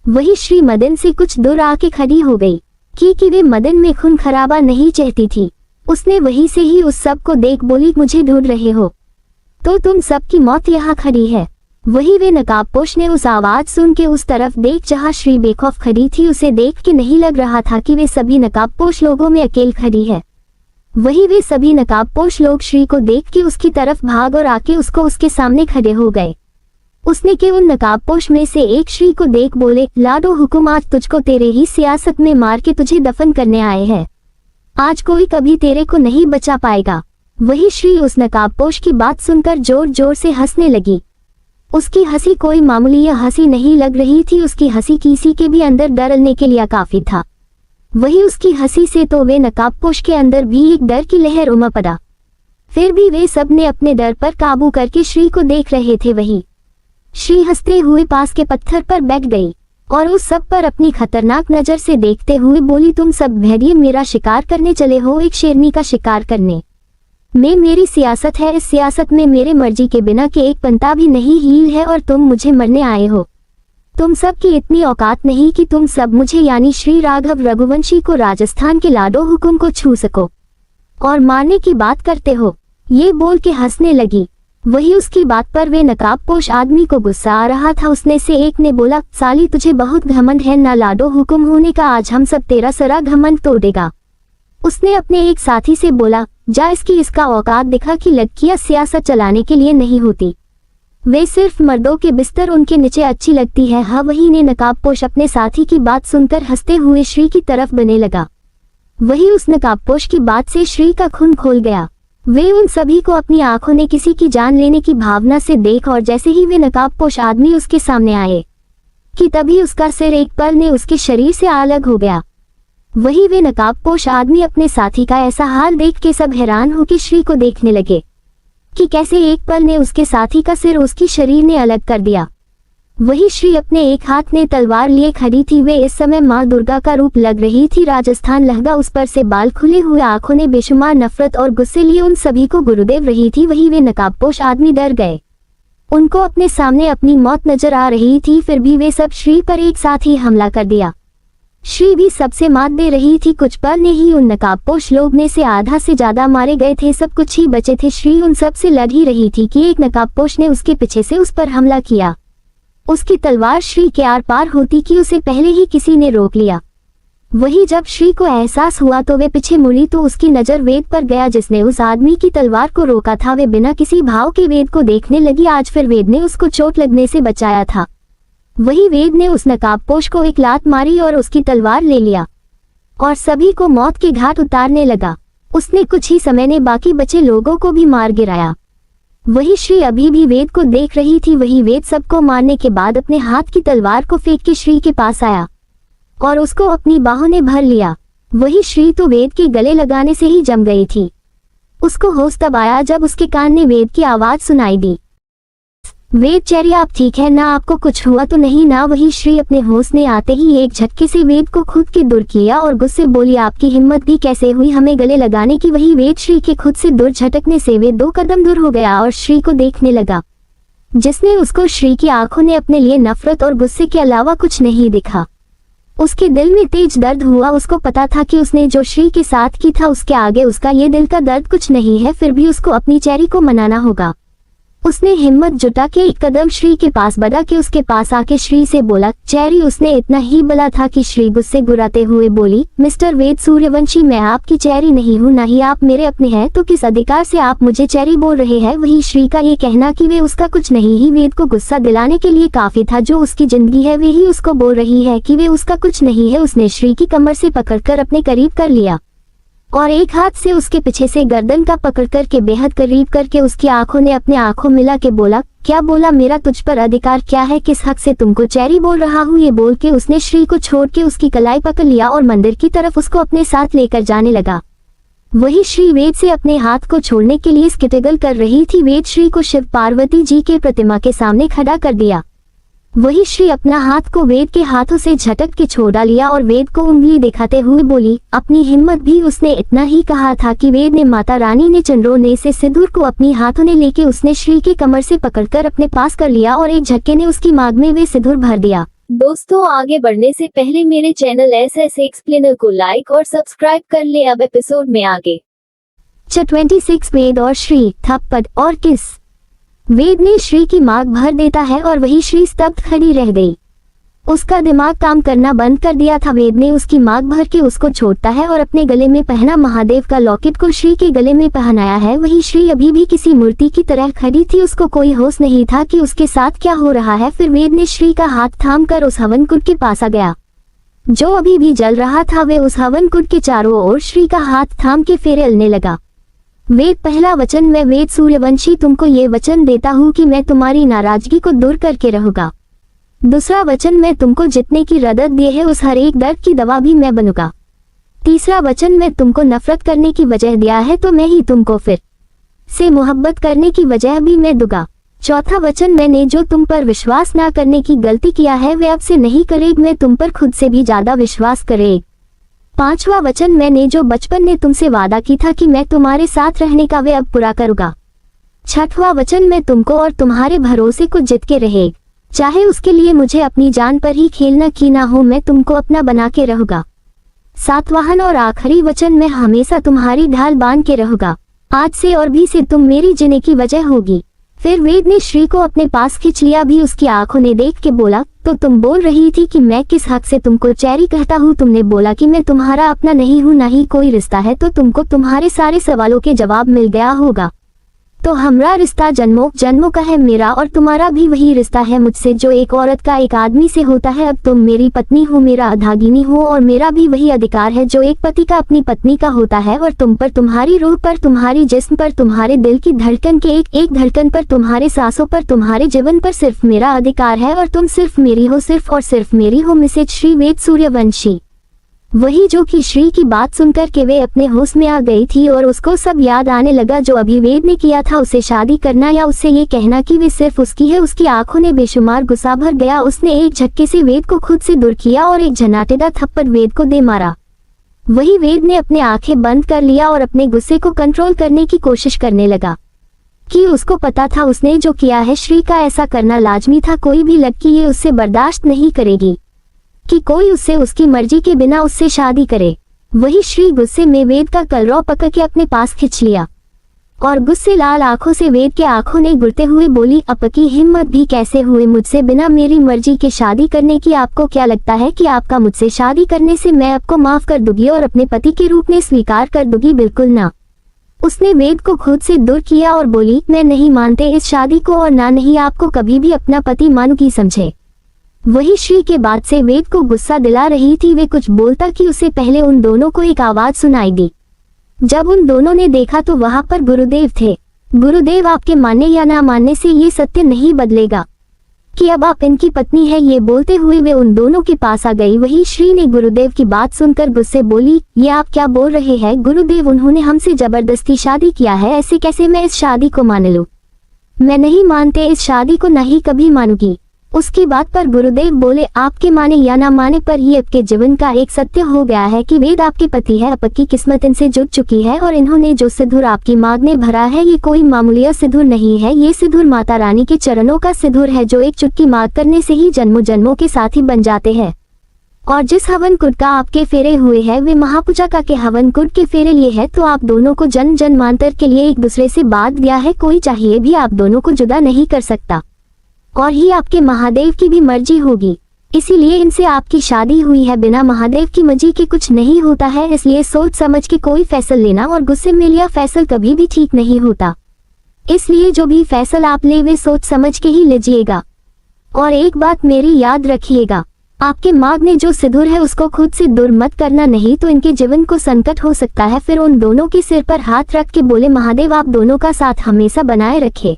वही श्री मदन से कुछ दूर आके खड़ी हो गई कि वे मदन में खून खराबा नहीं चाहती थी। उसने वहीं से ही उस सब को देख बोली, मुझे ढूंढ रहे हो तो तुम सबकी मौत यहाँ खड़ी है। वही वे नकाबपोश ने उस आवाज सुन के उस तरफ देख जहाँ श्री बेखौफ खड़ी थी। उसे देख के नहीं लग रहा था कि वे सभी नकाबपोश लोगों में अकेले खड़ी है। वही वे सभी नकाबपोश लोग श्री को देख के उसकी तरफ भाग और आके उसको उसके सामने खड़े हो गए। उसने के उन नकाबपोश में से एक श्री को देख बोले, लाडो हुकुम, आज तुझको तेरे ही सियासत में मार के तुझे दफन करने आए हैं। आज कोई कभी तेरे को नहीं बचा पाएगा। वही श्री उस नकाबपोश की बात सुनकर जोर जोर से हंसने लगी। उसकी हंसी कोई मामूली हंसी नहीं लग रही थी। उसकी हंसी किसी के भी अंदर डरने के लिए काफी था। वही उसकी हंसी से तो वे नकाबपोश के अंदर भी एक डर की लहर उमड़ पड़ा। फिर भी वे सब ने अपने डर पर काबू करके श्री को देख रहे थे। वही श्री हंसते हुए पास के पत्थर पर बैठ गई और उस सब पर अपनी खतरनाक नजर से देखते हुए बोली, तुम सब भेड़िए मेरा शिकार करने चले हो, एक शेरनी का शिकार करने में मेरी सियासत है। इस सियासत में मेरे मर्जी के बिना के एक पंता भी नहीं हील है और तुम मुझे मरने आए हो। तुम सब की इतनी औकात नहीं कि तुम सब मुझे यानी श्री राघव रघुवंशी को राजस्थान के लाडो हुकुम को छू सको और मारने की बात करते हो। ये बोल के हंसने लगी। वही उसकी बात पर वे नकाबपोश आदमी को गुस्सा आ रहा था। उसने से एक ने बोला, साली तुझे बहुत घमंड है ना लाडो हुकुम होने का, आज हम सब तेरा सारा घमंड तोड़ देगा। उसने अपने एक साथी से बोला, जा इसका औकात दिखा कि लड़कियां सियासत चलाने के लिए नहीं होती, वे सिर्फ मर्दों के बिस्तर उनके नीचे अच्छी लगती है। हाँ, वही ने नकाबपोश अपने साथी की बात सुनकर हंसते हुए श्री की तरफ बढ़ने लगा। वही उस नकाबपोश की बात से श्री का खून खोल गया। वे उन सभी को अपनी आंखों ने किसी की जान लेने की भावना से देख और जैसे ही वे नकाबपोश आदमी उसके सामने आए कि तभी उसका सिर एक पल में उसके शरीर से अलग हो गया। वही वे नकाबपोश आदमी अपने साथी का ऐसा हाल देख के सब हैरान होकर श्री को देखने लगे कि कैसे एक पल ने उसके साथी का सिर उसकी शरीर ने अलग कर दिया। वही श्री अपने एक हाथ में तलवार लिए खड़ी थी। वे इस समय माँ दुर्गा का रूप लग रही थी। राजस्थान लहंगा उस पर से बाल खुले हुए, आंखों ने बेशुमार नफरत और गुस्से लिए उन सभी को गुरुदेव रही थी। वही वे नकाबपोश आदमी डर गए। उनको अपने सामने अपनी मौत नजर आ रही थी, फिर भी वे सब श्री पर एक साथ ही हमला कर दिया। श्री भी सबसे मात दे रही थी। कुछ पल ने ही उन नकाबपोश लोग में से आधा से ज्यादा मारे गए थे, सब कुछ ही बचे थे। श्री उन सब से लड़ ही रही थी कि एक नकाबपोश ने उसके पीछे से उस पर हमला किया। उसकी तलवार श्री के आर पार होती कि उसे पहले ही किसी ने रोक लिया। वही जब श्री को एहसास हुआ तो वे पीछे मुड़ी तो उसकी नजर वेद पर गया जिसने उस आदमी की तलवार को रोका था। वे बिना किसी भाव के वेद को देखने लगी। आज फिर वेद ने उसको चोट लगने से बचाया था। वही वेद ने उस नकाबपोश को एक लात मारी और उसकी तलवार ले लिया और सभी को मौत के घाट उतारने लगा। उसने कुछ ही समय में बाकी बचे लोगों को भी मार गिराया। वही श्री अभी भी वेद को देख रही थी। वही वेद सबको मारने के बाद अपने हाथ की तलवार को फेंक के श्री के पास आया और उसको अपनी बाहों ने भर लिया। वही श्री तो वेद के गले लगाने से ही जम गई थी। उसको होश तब आया जब उसके कान ने वेद की आवाज सुनाई दी, वेद चेरी आप ठीक है ना, आपको कुछ हुआ तो नहीं ना। वही श्री अपने होश में आते ही एक झटके से वेद को खुद के दूर किया और गुस्से बोली, आपकी हिम्मत भी कैसे हुई हमें गले लगाने की। वही वेद श्री के खुद से दूर झटकने से वेद 2 कदम दूर हो गया और श्री को देखने लगा, जिसने उसको श्री की आंखों ने अपने लिए नफरत और गुस्से के अलावा कुछ नहीं दिखा। उसके दिल में तेज दर्द हुआ। उसको पता था कि उसने जो श्री के साथ की था उसके आगे उसका ये दिल का दर्द कुछ नहीं है, फिर भी उसको अपनी चेरी को मनाना होगा। उसने हिम्मत जुटा के एक कदम श्री के पास बढ़ा के उसके पास आके श्री से बोला, चेरी। उसने इतना ही बोला था कि श्री गुस्से गुराते हुए बोली, मिस्टर वेद सूर्यवंशी, मैं आपकी चेरी नहीं हूँ, ना ही आप मेरे अपने हैं, तो किस अधिकार से आप मुझे चेरी बोल रहे हैं। वही श्री का ये कहना कि वे उसका कुछ नहीं ही वेद को गुस्सा दिलाने के लिए काफी था। जो उसकी जिंदगी है वे ही उसको बोल रही है कि वे उसका कुछ नहीं है। उसने श्री की कमर से पकड़कर अपने करीब कर लिया और एक हाथ से उसके पीछे से गर्दन का पकड़ करके बेहद करीब करके उसकी आंखों ने अपने आंखों मिला के बोला, क्या बोला, मेरा तुझ पर अधिकार क्या है, किस हक से तुमको चेरी बोल रहा हूँ। ये बोल के उसने श्री को छोड़ के उसकी कलाई पकड़ लिया और मंदिर की तरफ उसको अपने साथ लेकर जाने लगा। वही श्री वेद से अपने हाथ को छोड़ने के लिए स्किटेगल कर रही थी। वेद श्री को शिव पार्वती जी के प्रतिमा के सामने खड़ा कर दिया। वही श्री अपना हाथ को वेद के हाथों से झटक के छोड़ा लिया और वेद को उंगली दिखाते हुए बोली, अपनी हिम्मत भी। उसने इतना ही कहा था कि वेद ने माता रानी ने चंद्रोने से सिंदूर को अपनी हाथों ने लेके उसने श्री की कमर से पकड़कर अपने पास कर लिया और एक झटके ने उसकी मांग में वे सिंदूर भर दिया। दोस्तों, आगे बढ़ने से पहले मेरे चैनल SS एक्सप्लेनर को लाइक और सब्सक्राइब कर ले। अब एपिसोड में आगे 26 वेद और श्री थप्पड़ और किस। वेद ने श्री की मांग भर देता है और वही श्री स्तब्ध खड़ी रह गई। उसका दिमाग काम करना बंद कर दिया था। वेद ने उसकी मांग भर के उसको छोड़ता है और अपने गले में पहना महादेव का लॉकेट को श्री के गले में पहनाया है। वही श्री अभी भी किसी मूर्ति की तरह खड़ी थी। उसको कोई होश नहीं था कि उसके साथ क्या हो रहा है। फिर वेद ने श्री का हाथ थाम कर उस हवन कुंड के पास आ गया जो अभी भी जल रहा था। वे उस हवन कुंड के चारों ओर श्री का हाथ थाम के फेरने लगा। वेद पहला वचन, मैं वेद सूर्यवंशी तुमको ये वचन देता हूँ कि मैं तुम्हारी नाराजगी को दूर करके रहूंगा। दूसरा वचन, मैं तुमको जितने की रदद दिए है उस हर एक दर्द की दवा भी मैं बनूंगा। तीसरा वचन, मैं तुमको नफरत करने की वजह दिया है तो मैं ही तुमको फिर से मोहब्बत करने की वजह भी मैं दूंगा। चौथा वचन, मैंने जो तुम पर विश्वास ना करने की गलती किया है वे अब से नहीं करेग, मैं तुम पर खुद से भी ज्यादा विश्वास करेग। पांचवा वचन, मैंने जो बचपन में तुमसे वादा की था कि मैं तुम्हारे साथ रहने का वे अब पूरा करूंगा। छठवां वचन, मैं तुमको और तुम्हारे भरोसे को जीत के रहेग। चाहे उसके लिए मुझे अपनी जान पर ही खेलना की ना हो, मैं तुमको अपना बना के रहूंगा। सातवाहन और आखिरी वचन, मैं हमेशा तुम्हारी ढाल बांध के रहूंगा। आज से और भी से तुम मेरी जीने की वजह होगी। फिर वेद ने श्री को अपने पास खींच लिया। भी उसकी आंखों ने देख के बोला, तो तुम बोल रही थी कि मैं किस हक से तुमको चैरी कहता हूँ। तुमने बोला कि मैं तुम्हारा अपना नहीं हूँ, ना ही कोई रिश्ता है, तो तुमको तुम्हारे सारे सवालों के जवाब मिल गया होगा। तो हमारा रिश्ता जन्मों जन्मों का है, मेरा और तुम्हारा भी वही रिश्ता है मुझसे जो एक औरत का एक आदमी से होता है। अब तुम मेरी पत्नी हो, मेरा अधागिनी हो, और मेरा भी वही अधिकार है जो एक पति का अपनी पत्नी का होता है। और तुम पर, तुम्हारी रूह पर, तुम्हारी जिस्म पर, तुम्हारे दिल की धड़कन के एक एक धड़कन पर, तुम्हारे सांसों पर, तुम्हारे जीवन पर सिर्फ मेरा अधिकार है। और तुम सिर्फ मेरी हो, सिर्फ और सिर्फ मेरी हो। मिसेज श्री वेद सूर्यवंशी। वही जो कि श्री की बात सुनकर के वे अपने होश में आ गई थी और उसको सब याद आने लगा जो अभी वेद ने किया था, उसे शादी करना या उससे ये कहना कि वे सिर्फ उसकी है। उसकी आंखों ने बेशुमार गुस्सा भर गया। उसने एक झटके से वेद को खुद से दूर किया और एक झनाटेदार थप्पड़ वेद को दे मारा। वही वेद ने अपने आंखें बंद कर लिया और अपने गुस्से को कंट्रोल करने की कोशिश करने लगा कि उसको पता था उसने जो किया है, श्री का ऐसा करना लाजमी था। कोई भी लड़की ये उससे बर्दाश्त नहीं करेगी कि कोई उससे उसकी मर्जी के बिना उससे शादी करे। वही श्री गुस्से में वेद का कलरव पकड़ के अपने पास खींच लिया और गुस्से लाल आंखों से वेद के आंखों ने गिरते हुए बोली, आपकी हिम्मत भी कैसे हुई मुझसे बिना मेरी मर्जी के शादी करने की? आपको क्या लगता है कि आपका मुझसे शादी करने से मैं आपको माफ कर दूंगी और अपने पति के रूप में स्वीकार कर दूंगी? बिल्कुल ना। उसने वेद को खुद से दूर किया और बोली, मैं नहीं मानते इस शादी को और ना नहीं आपको कभी भी अपना पति मानूंगी, समझे? वही श्री के बाद से वेद को गुस्सा दिला रही थी। वे कुछ बोलता कि उससे पहले उन दोनों को एक आवाज सुनाई दी। जब उन दोनों ने देखा तो वहां पर गुरुदेव थे। गुरुदेव, आपके मानने या ना मानने से ये सत्य नहीं बदलेगा कि अब आप इनकी पत्नी है। ये बोलते हुए वे उन दोनों के पास आ गई। वही श्री ने गुरुदेव की बात सुनकर गुस्से बोली, ये आप क्या बोल रहे हैं गुरुदेव? उन्होंने हमसे जबरदस्ती शादी किया है, ऐसे कैसे मैं इस शादी को मान लूं? मैं नहीं मानते इस शादी को, नहीं कभी मानूंगी। उसकी बात पर गुरुदेव बोले, आपके माने या ना माने पर ये आपके जीवन का एक सत्य हो गया है कि वेद आपके पति है। आपकी किस्मत इनसे जुड़ चुकी है और इन्होंने जो सिंदूर आपकी मांग में भरा है ये कोई मामूली सिंदूर नहीं है। ये सिंदूर माता रानी के चरणों का सिंदूर है जो एक चुटकी मांग करने से ही जन्मों जन्मों के साथी बन जाते हैं। और जिस हवन कुंड का आपके फेरे हुए हैं वे महापूजा का के हवन कुंड के फेरे लिए है। तो आप दोनों को जन्म जन्मांतर के लिए एक दूसरे से बांध दिया है। कोई चाहिए भी आप दोनों को जुदा नहीं कर सकता और ही आपके महादेव की भी मर्जी होगी, इसीलिए इनसे आपकी शादी हुई है। बिना महादेव की मर्जी के कुछ नहीं होता है, इसलिए सोच समझ के कोई फैसला लेना और गुस्से में लिया फैसला कभी भी ठीक नहीं होता। इसलिए जो भी फैसला आप ले वे सोच समझ के ही लीजिएगा। और एक बात मेरी याद रखिएगा, आपके मांग में जो सिंदूर है उसको खुद से दूर मत करना, नहीं तो इनके जीवन को संकट हो सकता है। फिर उन दोनों के सिर पर हाथ रख के बोले, महादेव आप दोनों का साथ हमेशा बनाए रखे।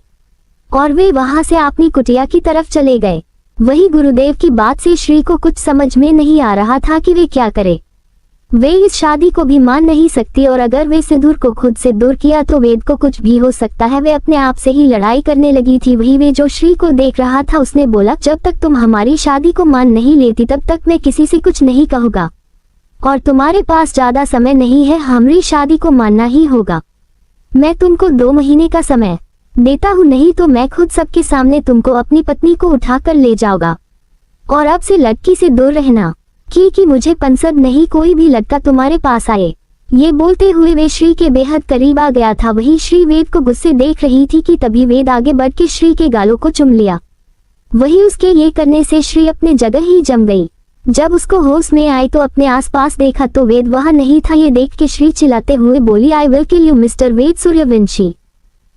और वे वहां से अपनी कुटिया की तरफ चले गए। वही गुरुदेव की बात से श्री को कुछ समझ में नहीं आ रहा था कि वे क्या करे। वे इस शादी को भी मान नहीं सकती और अगर वे सिंदूर को खुद से दूर किया तो वेद को कुछ भी हो सकता है। वे अपने आप से ही लड़ाई करने लगी थी। वही वे जो श्री को देख रहा था उसने बोला, जब तक तुम हमारी शादी को मान नहीं लेती तब तक मैं किसी से कुछ नहीं कहूंगा और तुम्हारे पास ज्यादा समय नहीं है, हमारी शादी को मानना ही होगा। मैं तुमको 2 महीने का समय देता हूँ, नहीं तो मैं खुद सबके सामने तुमको अपनी पत्नी को उठाकर ले जाऊंगा। और अब से लड़की से दूर रहना कि मुझे पसंद नहीं कोई भी लड़का तुम्हारे पास आए। ये बोलते हुए वे श्री के बेहद करीब आ गया था। वही श्री वेद को गुस्से देख रही थी कि तभी वेद आगे बढ़ के श्री के गालों को चुम लिया। वही उसके ये करने से श्री अपने जगह ही जम गई। जब उसको होश में आई तो अपने आसपास देखा तो वेद वहां नहीं था। ये देख के श्री चिल्लाते हुए बोली, I will kill you mister Ved Suryavanshi.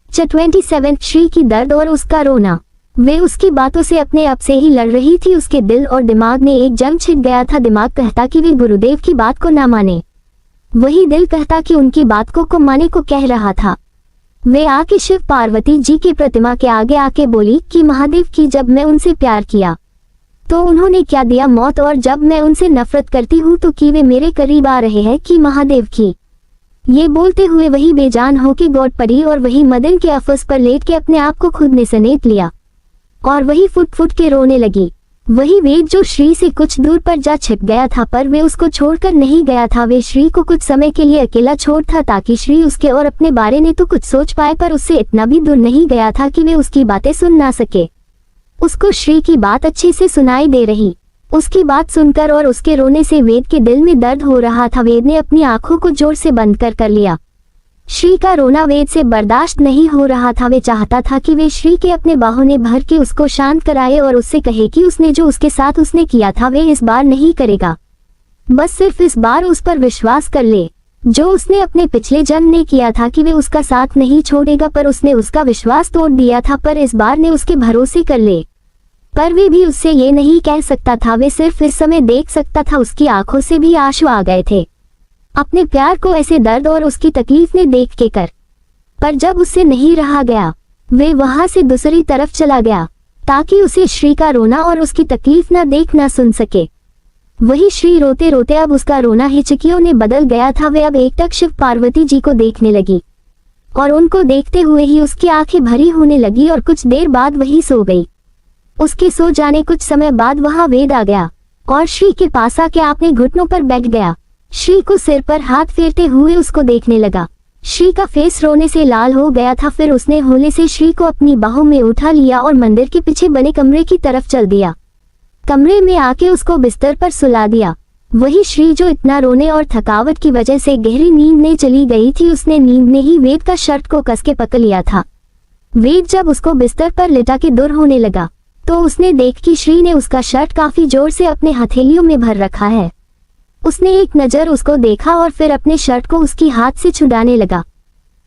27 Shree की दर्द और उसका रोना। वे उसकी बातों से अपने आप से ही लड़ रही थी। उसके दिल और दिमाग में एक जंग छिड़ गया था। दिमाग कहता कि वे गुरुदेव की बात को ना माने, वही दिल कहता कि उनकी बात को माने को कह रहा था। वे आके शिव पार्वती जी की प्रतिमा के आगे आके बोली कि महादेव की जब मैं उनसे प्यार किया तो उन्होंने क्या दिया, मौत, और जब मैं उनसे नफरत करती हूँ तो कि वे मेरे करीब आ रहे हैं कि महादेव की। ये बोलते हुए वही बेजान होके गौट पड़ी और वही मदन के अफस पर लेट के अपने आप को खुद ने समेट लिया और वही फुट फुट के रोने लगी। वही वेद जो श्री से कुछ दूर पर जा छिप गया था पर वे उसको छोड़कर नहीं गया था। वे श्री को कुछ समय के लिए अकेला छोड़ था ताकि श्री उसके और अपने बारे में तो कुछ सोच पाए, पर उससे इतना भी दूर नहीं गया था कि वे उसकी बातें सुन ना सके। उसको श्री की बात अच्छे से सुनाई दे रही। उसकी बात सुनकर और उसके रोने से वेद के दिल में दर्द हो रहा था। वेद ने अपनी आंखों को जोर से बंद कर लिया। श्री का रोना वेद से बर्दाश्त नहीं हो रहा था। वे चाहता था कि वे श्री के अपने बाहों में भर के उसको शांत कराए और उससे कहे कि उसने जो उसके साथ उसने किया था वे इस बार नहीं करेगा। बस सिर्फ इस बार उस पर विश्वास कर ले, जो उसने अपने पिछले जन्म ने किया था कि वे उसका साथ नहीं छोड़ेगा, पर उसने उसका विश्वास तोड़ दिया था। पर इस बार ने उसके भरोसे कर ले। पर वे भी उससे ये नहीं कह सकता था। वे सिर्फ इस समय देख सकता था। उसकी आंखों से भी आंसू आ गए थे अपने प्यार को ऐसे दर्द और उसकी तकलीफ ने देख के कर। पर जब उससे नहीं रहा गया, वे वहां से दूसरी तरफ चला गया ताकि उसे श्री का रोना और उसकी तकलीफ ना देख ना सुन सके। वही श्री रोते रोते अब उसका रोना हिचकियों ने बदल गया था। वे अब एकटक शिव पार्वती जी को देखने लगी और उनको देखते हुए ही उसकी आंखें भरी होने लगी और कुछ देर बाद वही सो गई। उसके सो जाने कुछ समय बाद वहां वेद आ गया और श्री के पास आके अपने घुटनों पर बैठ गया। श्री को सिर पर हाथ फेरते हुए उसको देखने लगा। श्री का फेस रोने से लाल हो गया था। फिर उसने होले से श्री को अपनी बाहों में उठा लिया और मंदिर के पीछे बने कमरे की तरफ चल दिया। कमरे में आके उसको बिस्तर पर सुला दिया। वही श्री जो इतना रोने और थकावट की वजह से गहरी नींद में चली गई थी, उसने नींद में ही वेद का शर्ट को कस के पकड़ लिया था। वेद जब उसको बिस्तर पर लिटा के दूर होने लगा तो उसने देख कि श्री ने उसका शर्ट काफी जोर से अपने हथेलियों में भर रखा है। उसने एक नजर उसको देखा और फिर अपने शर्ट को उसकी हाथ से छुड़ाने लगा,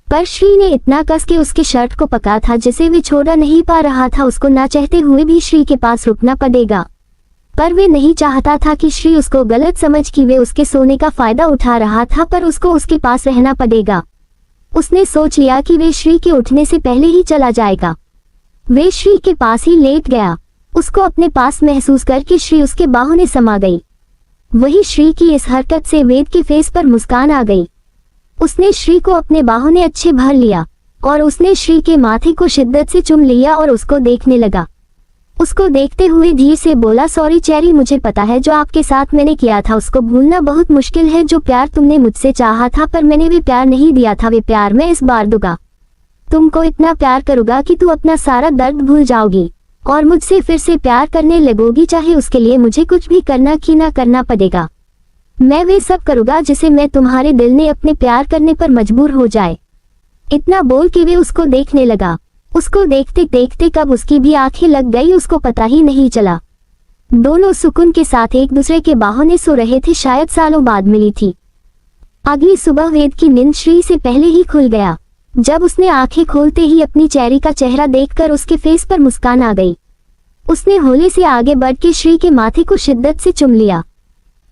पर श्री ने इतना कस के उसके शर्ट को पकड़ा था जिसे वे छोड़ा नहीं पा रहा था। उसको ना चाहते हुए भी श्री के पास रुकना पड़ेगा, पर वे नहीं चाहता था कि श्री उसको गलत समझ कि वे उसके सोने का फायदा उठा रहा था, पर उसको उसके पास रहना पड़ेगा। उसने सोच लिया कि वे श्री के उठने से पहले ही चला जाएगा। वे श्री के पास ही लेट गया। उसको अपने पास महसूस करके श्री उसके बाहों में समा गई। वही श्री की इस हरकत से वेद के फेस पर मुस्कान आ गई। उसने श्री को अपने बाहों में अच्छे भर लिया और उसने श्री के माथे को शिद्दत से चूम लिया और उसको देखने लगा। उसको देखते हुए धीरे से बोला, सॉरी चेरी, मुझे पता है जो आपके साथ मैंने किया था उसको भूलना बहुत मुश्किल है। जो प्यार तुमने मुझसे चाहा था पर मैंने भी प्यार नहीं दिया था, वे प्यार मैं इस बार दूंगा। तुमको इतना प्यार करूंगा कि तू अपना सारा दर्द भूल जाओगी और मुझसे फिर से प्यार करने लगोगी, चाहे उसके लिए मुझे कुछ भी करना कि ना करना पड़ेगा। मैं वे सब करूंगा जिसे मैं तुम्हारे दिल ने अपने प्यार करने पर मजबूर हो जाए। इतना बोल के वे उसको देखने लगा। उसको देखते देखते कब उसकी भी आंखें लग गई उसको पता ही नहीं चला। दोनों सुकून के साथ एक दूसरे के बाहों में सो रहे थे। शायद सालों बाद मिली थी। अगली सुबह वेद की नींद श्री से पहले ही खुल गया। जब उसने आंखें खोलते ही अपनी चेरी का चेहरा देखकर उसके फेस पर मुस्कान आ गई। उसने होले से आगे बढ़ के श्री के माथे को शिद्दत से चूम लिया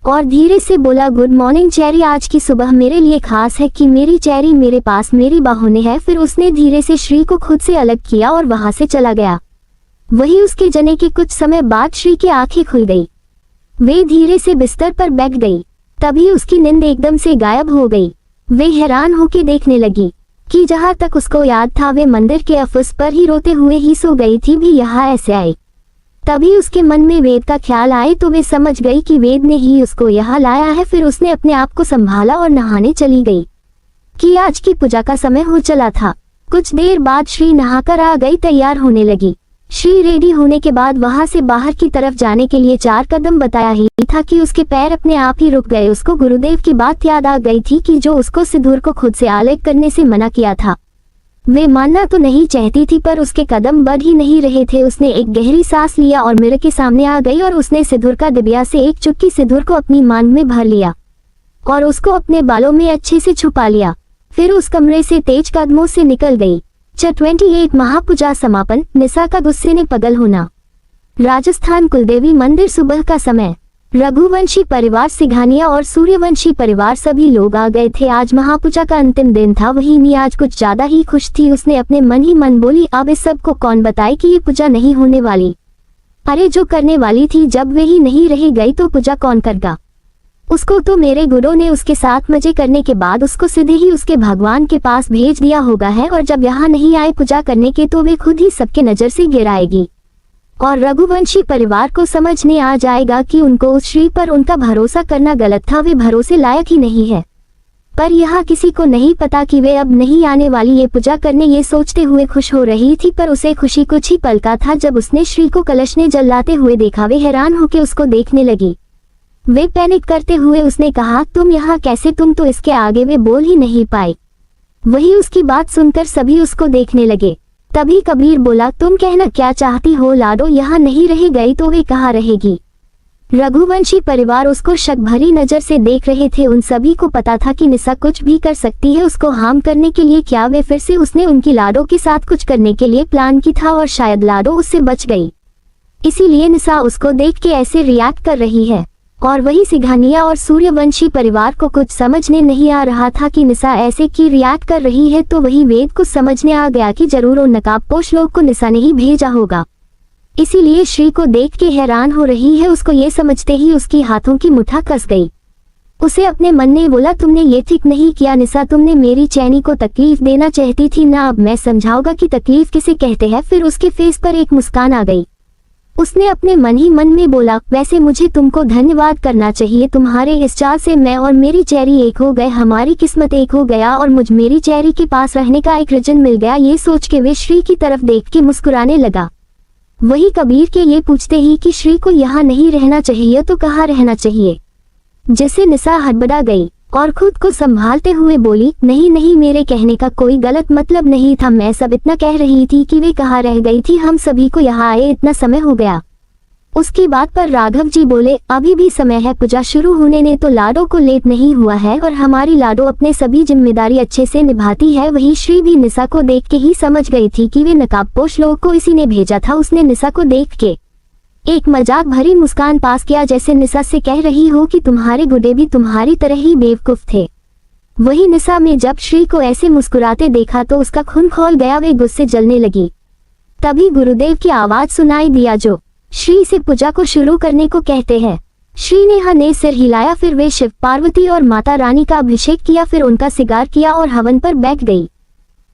और धीरे से बोला, गुड मॉर्निंग चेरी, आज की सुबह मेरे लिए खास है कि मेरी चेरी मेरे पास मेरी बाहों में है। फिर उसने धीरे से श्री को खुद से अलग किया और वहां से चला गया। वही उसके जाने के कुछ समय बाद श्री की आंखें खुल गई। वे धीरे से बिस्तर पर बैठ गई। तभी उसकी नींद एकदम से गायब हो गई। वे हैरान होकर देखने लगी कि जहां तक उसको याद था वे मंदिर के ऑफिस पर ही रोते हुए ही सो गई थी, भी यहाँ ऐसे आई। तभी उसके मन में वेद का ख्याल आए तो वे समझ गई कि वेद ने ही उसको यहाँ लाया है। फिर उसने अपने आप को संभाला और नहाने चली गई कि आज की पूजा का समय हो चला था। कुछ देर बाद श्री नहाकर आ गई, तैयार होने लगी। श्री रेडी होने के बाद वहां से बाहर की तरफ जाने के लिए 4 कदम बताया ही था कि उसके पैर अपने आप ही रुक गए। उसको गुरुदेव की बात याद आ गई थी कि जो उसको सिंदूर को खुद से आलेख करने से मना किया था। वे मानना तो नहीं चाहती थी पर उसके कदम बढ़ ही नहीं रहे थे। उसने एक गहरी सांस लिया और मिरर के सामने आ गई और उसने सिंदूर का डिबिया से एक चुटकी सिंदूर को अपनी मांग में भर लिया और उसको अपने बालों में अच्छे से छुपा लिया। फिर उस कमरे से तेज कदमों से निकल गई। 28 महापूजा समापन। निशा का गुस्से ने पगल होना। राजस्थान कुलदेवी मंदिर। सुबह का समय। रघुवंशी परिवार, सिंघानिया और सूर्यवंशी परिवार सभी लोग आ गए थे। आज महापूजा का अंतिम दिन था। वही नी आज कुछ ज्यादा ही खुश थी। उसने अपने मन ही मन बोली, अब इस सब को कौन बताए कि ये पूजा नहीं होने वाली। अरे जो करने वाली थी जब वे ही नहीं रह गई तो पूजा कौन करेगा। उसको तो मेरे गुरु ने उसके साथ मजे करने के बाद उसको सीधे ही उसके भगवान के पास भेज दिया होगा है, और जब यहाँ नहीं आए पूजा करने के तो वे खुद ही सबके नजर से गिराएगी और रघुवंशी परिवार को समझने आ जाएगा कि उनको उस श्री पर उनका भरोसा करना गलत था। वे भरोसे लायक ही नहीं है। पर यहाँ किसी को नहीं पता कि वे अब नहीं आने वाली ये पूजा करने। ये सोचते हुए खुश हो रही थी, पर उसे खुशी कुछ ही पल का था। जब उसने श्री को कलश में जलाते हुए देखा, वे हैरान होकर उसको देखने लगी। वे पैनिक करते हुए उसने कहा, तुम यहाँ कैसे? तुम तो इसके आगे वे बोल ही नहीं पाई। वही उसकी बात सुनकर सभी उसको देखने लगे। तभी कबीर बोला, तुम कहना क्या चाहती हो? लाडो यहाँ नहीं रह गई तो वे कहाँ रहेगी? रघुवंशी परिवार उसको शक भरी नजर से देख रहे थे। उन सभी को पता था कि निशा कुछ भी कर सकती है उसको हार्म करने के लिए। क्या वे फिर से उसने उनकी लाडो के साथ कुछ करने के लिए प्लान की था और शायद लाडो उससे बच गई, इसीलिए निशा उसको देख के ऐसे रिएक्ट कर रही है। और वही सिंघानिया और सूर्यवंशी परिवार को कुछ समझने नहीं आ रहा था कि निशा ऐसे की रिएक्ट कर रही है। तो वही वेद को समझने आ गया कि जरूर उन नकाबपोश लोग को निशा ने ही भेजा होगा, इसीलिए श्री को देख के हैरान हो रही है। उसको ये समझते ही उसकी हाथों की मुठ्ठा कस गई। उसे अपने मन ने बोला, तुमने ये ठीक नहीं किया निशा, तुमने मेरी चैनी को तकलीफ देना चाहती थी ना। अब मैं समझाऊंगा कि तकलीफ किसे कहते हैं। फिर उसके फेस पर एक मुस्कान आ गई। उसने अपने मन ही मन में बोला, वैसे मुझे तुमको धन्यवाद करना चाहिए। तुम्हारे इस चाल से मैं और मेरी चेरी एक हो गए, हमारी किस्मत एक हो गया और मुझ मेरी चेरी के पास रहने का एक रीजन मिल गया। ये सोच के वे श्री की तरफ देख के मुस्कुराने लगा। वही कबीर के ये पूछते ही कि श्री को यहाँ नहीं रहना चाहिए तो कहाँ रहना चाहिए, जिससे निशा हड़बड़ा गई और खुद को संभालते हुए बोली, नहीं नहीं, मेरे कहने का कोई गलत मतलब नहीं था। मैं सब इतना कह रही थी कि वे कहाँ रह गई थी, हम सभी को यहाँ आए इतना समय हो गया। उसकी बात पर राघव जी बोले, अभी भी समय है, पूजा शुरू होने ने तो लाडो को लेट नहीं हुआ है और हमारी लाडो अपने सभी जिम्मेदारी अच्छे से निभाती है। वही श्री भी निशा को देख के ही समझ गई थी कि वे नकाबपोश लोग को इसी ने भेजा था। उसने निशा को देख के एक मजाक भरी मुस्कान पास किया, जैसे निशा से कह रही हो कि तुम्हारे गुडे भी तुम्हारी तरह ही बेवकूफ थे। वही निशा में जब श्री को ऐसे मुस्कुराते देखा तो उसका खून खौल गया, वे गुस्से जलने लगी। तभी गुरुदेव की आवाज सुनाई दिया, जो श्री से पूजा को शुरू करने को कहते हैं। श्री ने सिर हिलाया, फिर वे शिव पार्वती और माता रानी का अभिषेक किया, फिर उनका सिगार किया और हवन पर बैठ गई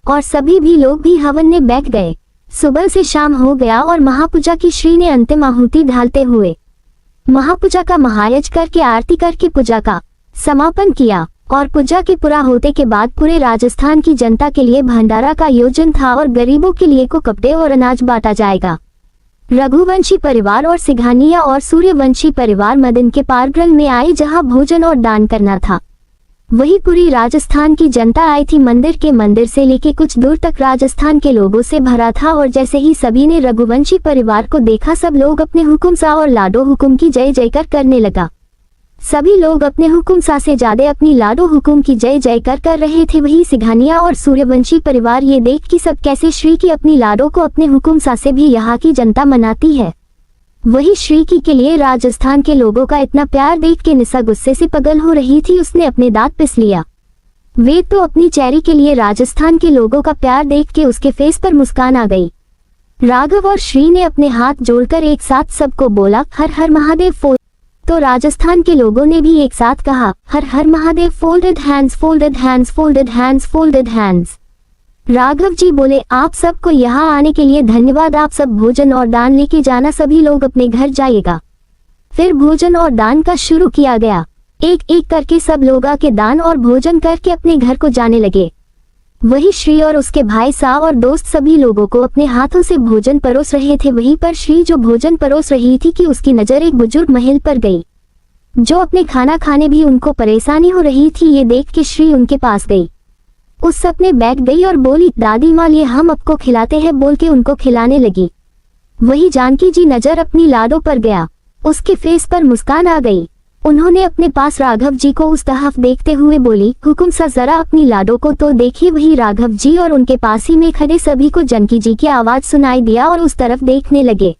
और सभी भी लोग भी हवन में बैठ गए। सुबह से शाम हो गया और महापूजा की श्री ने अंतिम आहुति ढालते हुए महापूजा का महायज्ञ करके आरती करके पूजा का समापन किया। और पूजा के पूरा होते के बाद पूरे राजस्थान की जनता के लिए भंडारा का आयोजन था और गरीबों के लिए को कपड़े और अनाज बांटा जाएगा। रघुवंशी परिवार और सिंघानिया और सूर्यवंशी परिवार मदन के पारग्रल में आए, जहां भोजन और दान करना था। वही पूरी राजस्थान की जनता आई थी। मंदिर से लेके कुछ दूर तक राजस्थान के लोगों से भरा था और जैसे ही सभी ने रघुवंशी परिवार को देखा, सब लोग अपने हुकुम सा और लाडो हुकुम की जय जयकार करने लगा। सभी लोग अपने हुकुम सा से ज्यादा अपनी लाडो हुकुम की जय जयकार कर रहे थे। वही सिंघानिया और सूर्यवंशी परिवार ये देख कि सब कैसे श्री की अपनी लाडो को अपने हुकुम सा से भी यहाँ की जनता मनाती है। वही श्री की के लिए राजस्थान के लोगों का इतना प्यार देख के निशा गुस्से से पागल हो रही थी। उसने अपने दांत पिस लिया। वे तो अपनी चेरी के लिए राजस्थान के लोगों का प्यार देख के उसके फेस पर मुस्कान आ गई। राघव और श्री ने अपने हाथ जोड़कर एक साथ सबको बोला, हर हर महादेव। तो राजस्थान के लोगों ने भी एक साथ कहा, हर हर Mahadev. Folded hands, folded hands, folded hands, folded hands. Raghav ji बोले, आप सबको यहाँ आने के लिए धन्यवाद। आप सब भोजन और दान लेके जाना, सभी लोग अपने घर जाइएगा। फिर भोजन और दान का शुरू किया गया। एक एक करके सब लोग आके दान और भोजन करके अपने घर को जाने लगे। वही श्री और उसके भाई साहब और दोस्त सभी लोगों को अपने हाथों से भोजन परोस रहे थे। वहीं पर श्री जो भोजन परोस रही थी कि उसकी नजर एक बुजुर्ग महिला पर गई, जो अपने खाना खाने भी उनको परेशानी हो रही थी। ये देख के श्री उनके पास गई, उस सब ने बैठ गई और बोली, दादी माँ ये हम आपको खिलाते हैं, बोल के उनको खिलाने लगी। वही जानकी जी नजर अपनी लाडो पर गया, उसके फेस पर मुस्कान आ गई। उन्होंने अपने पास राघव जी को उस तरफ देखते हुए बोली, हुकुम सा जरा अपनी लाडो को तो देखिए। वही राघव जी और उनके पास ही में खड़े सभी को जानकी जी की आवाज सुनाई दिया और उस तरफ देखने लगे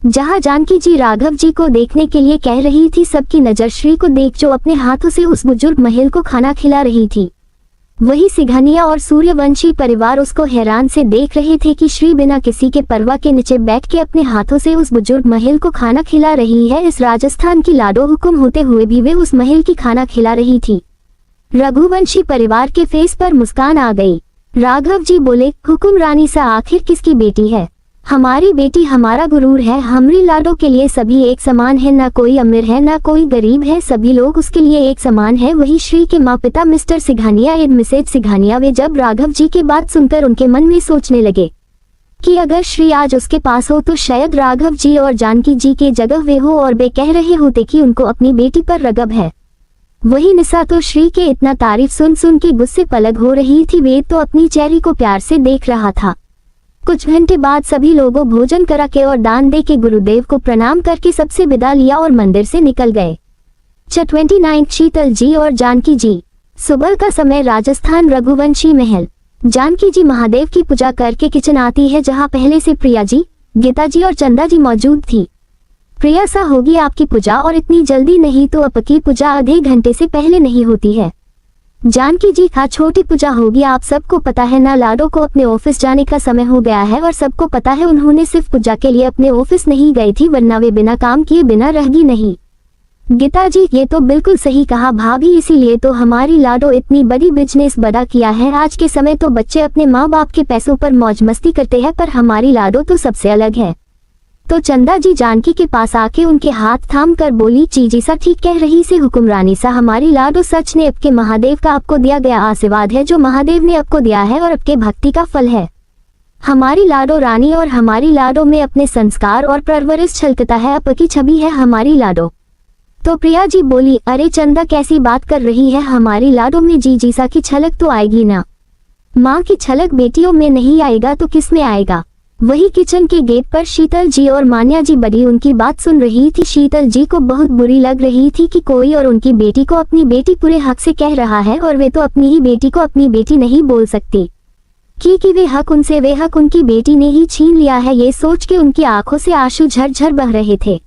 जहां जानकी जी राघव जी को देखने के लिए कह रही थी। सबकी नजर श्री को देख, जो अपने हाथों से उस बुजुर्ग महिला को खाना खिला रही थी। वही सिंघानिया और सूर्यवंशी परिवार उसको हैरान से देख रहे थे कि श्री बिना किसी के परवाह के नीचे बैठ के अपने हाथों से उस बुजुर्ग महिला को खाना खिला रही है। इस राजस्थान की लाडो हुकुम होते हुए भी वे उस महिला की खाना खिला रही थी। रघुवंशी परिवार के फेस पर मुस्कान आ गई। राघव जी बोले, हुकुम रानी सा आखिर किसकी बेटी है? हमारी बेटी हमारा गुरूर है, हमरी लाडो के लिए सभी एक समान है, ना कोई अमीर है ना कोई गरीब है, सभी लोग उसके लिए एक समान है। वही श्री के माँ पिता मिस्टर सिघानिया एंड मिसेज सिघानिया वे जब राघव जी की बात सुनकर उनके मन में सोचने लगे कि अगर श्री आज उसके पास हो तो शायद राघव जी और जानकी जी के जगह वे हो और वे कह रहे होते कि उनको अपनी बेटी पर रगब है। वही निशा तो श्री के इतना तारीफ सुन सुन के गुस्से पलग हो रही थी, वे तो अपनी चेहरे को प्यार से देख रहा था। कुछ घंटे बाद सभी लोगों भोजन करा के और दान दे के गुरुदेव को प्रणाम करके सबसे विदा लिया और मंदिर से निकल गए। 29 शीतल जी और जानकी जी। सुबह का समय, राजस्थान, रघुवंशी महल। जानकी जी महादेव की पूजा करके किचन आती है जहाँ पहले से प्रिया जी, गीता जी और चंदा जी मौजूद थी। प्रिया, सा होगी आपकी पूजा, और इतनी जल्दी नहीं तो आपकी पूजा आधे घंटे से पहले नहीं होती है। जानकी जी, हाँ छोटी पूजा होगी, आप सबको पता है ना, लाडो को अपने ऑफिस जाने का समय हो गया है और सबको पता है उन्होंने सिर्फ पूजा के लिए अपने ऑफिस नहीं गई थी, वरना वे बिना काम किए बिना रहेगी नहीं। गीता जी, ये तो बिल्कुल सही कहा भाभी, इसीलिए तो हमारी लाडो इतनी बड़ी बिजनेस बड़ा किया है। आज के समय तो बच्चे अपने माँ बाप के पैसों पर मौज मस्ती करते हैं, पर हमारी लाडो तो सबसे अलग है। तो चंदा जी जानकी के पास आके उनके हाथ थाम कर बोली, चीजी सा ठीक कह रही से हुक्मरानी सा, हमारी लाडो सच ने आपके महादेव का आपको दिया गया आशीर्वाद है, जो महादेव ने आपको दिया है और आपके भक्ति का फल है। हमारी लाडो रानी, और हमारी लाडो में अपने संस्कार और परवरिश छलकता है, आपकी छवि है हमारी लाडो। तो प्रिया जी बोली, अरे चंदा कैसी बात कर रही है, हमारी लाडो में जीजी सा की छलक तो आएगी ना। माँ की छलक बेटियों में नहीं आएगा तो किस में आएगा। वही किचन के गेट पर शीतल जी और मान्या जी बड़ी उनकी बात सुन रही थी। शीतल जी को बहुत बुरी लग रही थी कि कोई और उनकी बेटी को अपनी बेटी पूरे हक से कह रहा है, और वे तो अपनी ही बेटी को अपनी बेटी नहीं बोल सकती, क्योंकि वे हक उनकी बेटी ने ही छीन लिया है। ये सोच के उनकी आंखों से आंसू झरझर बह रहे थे।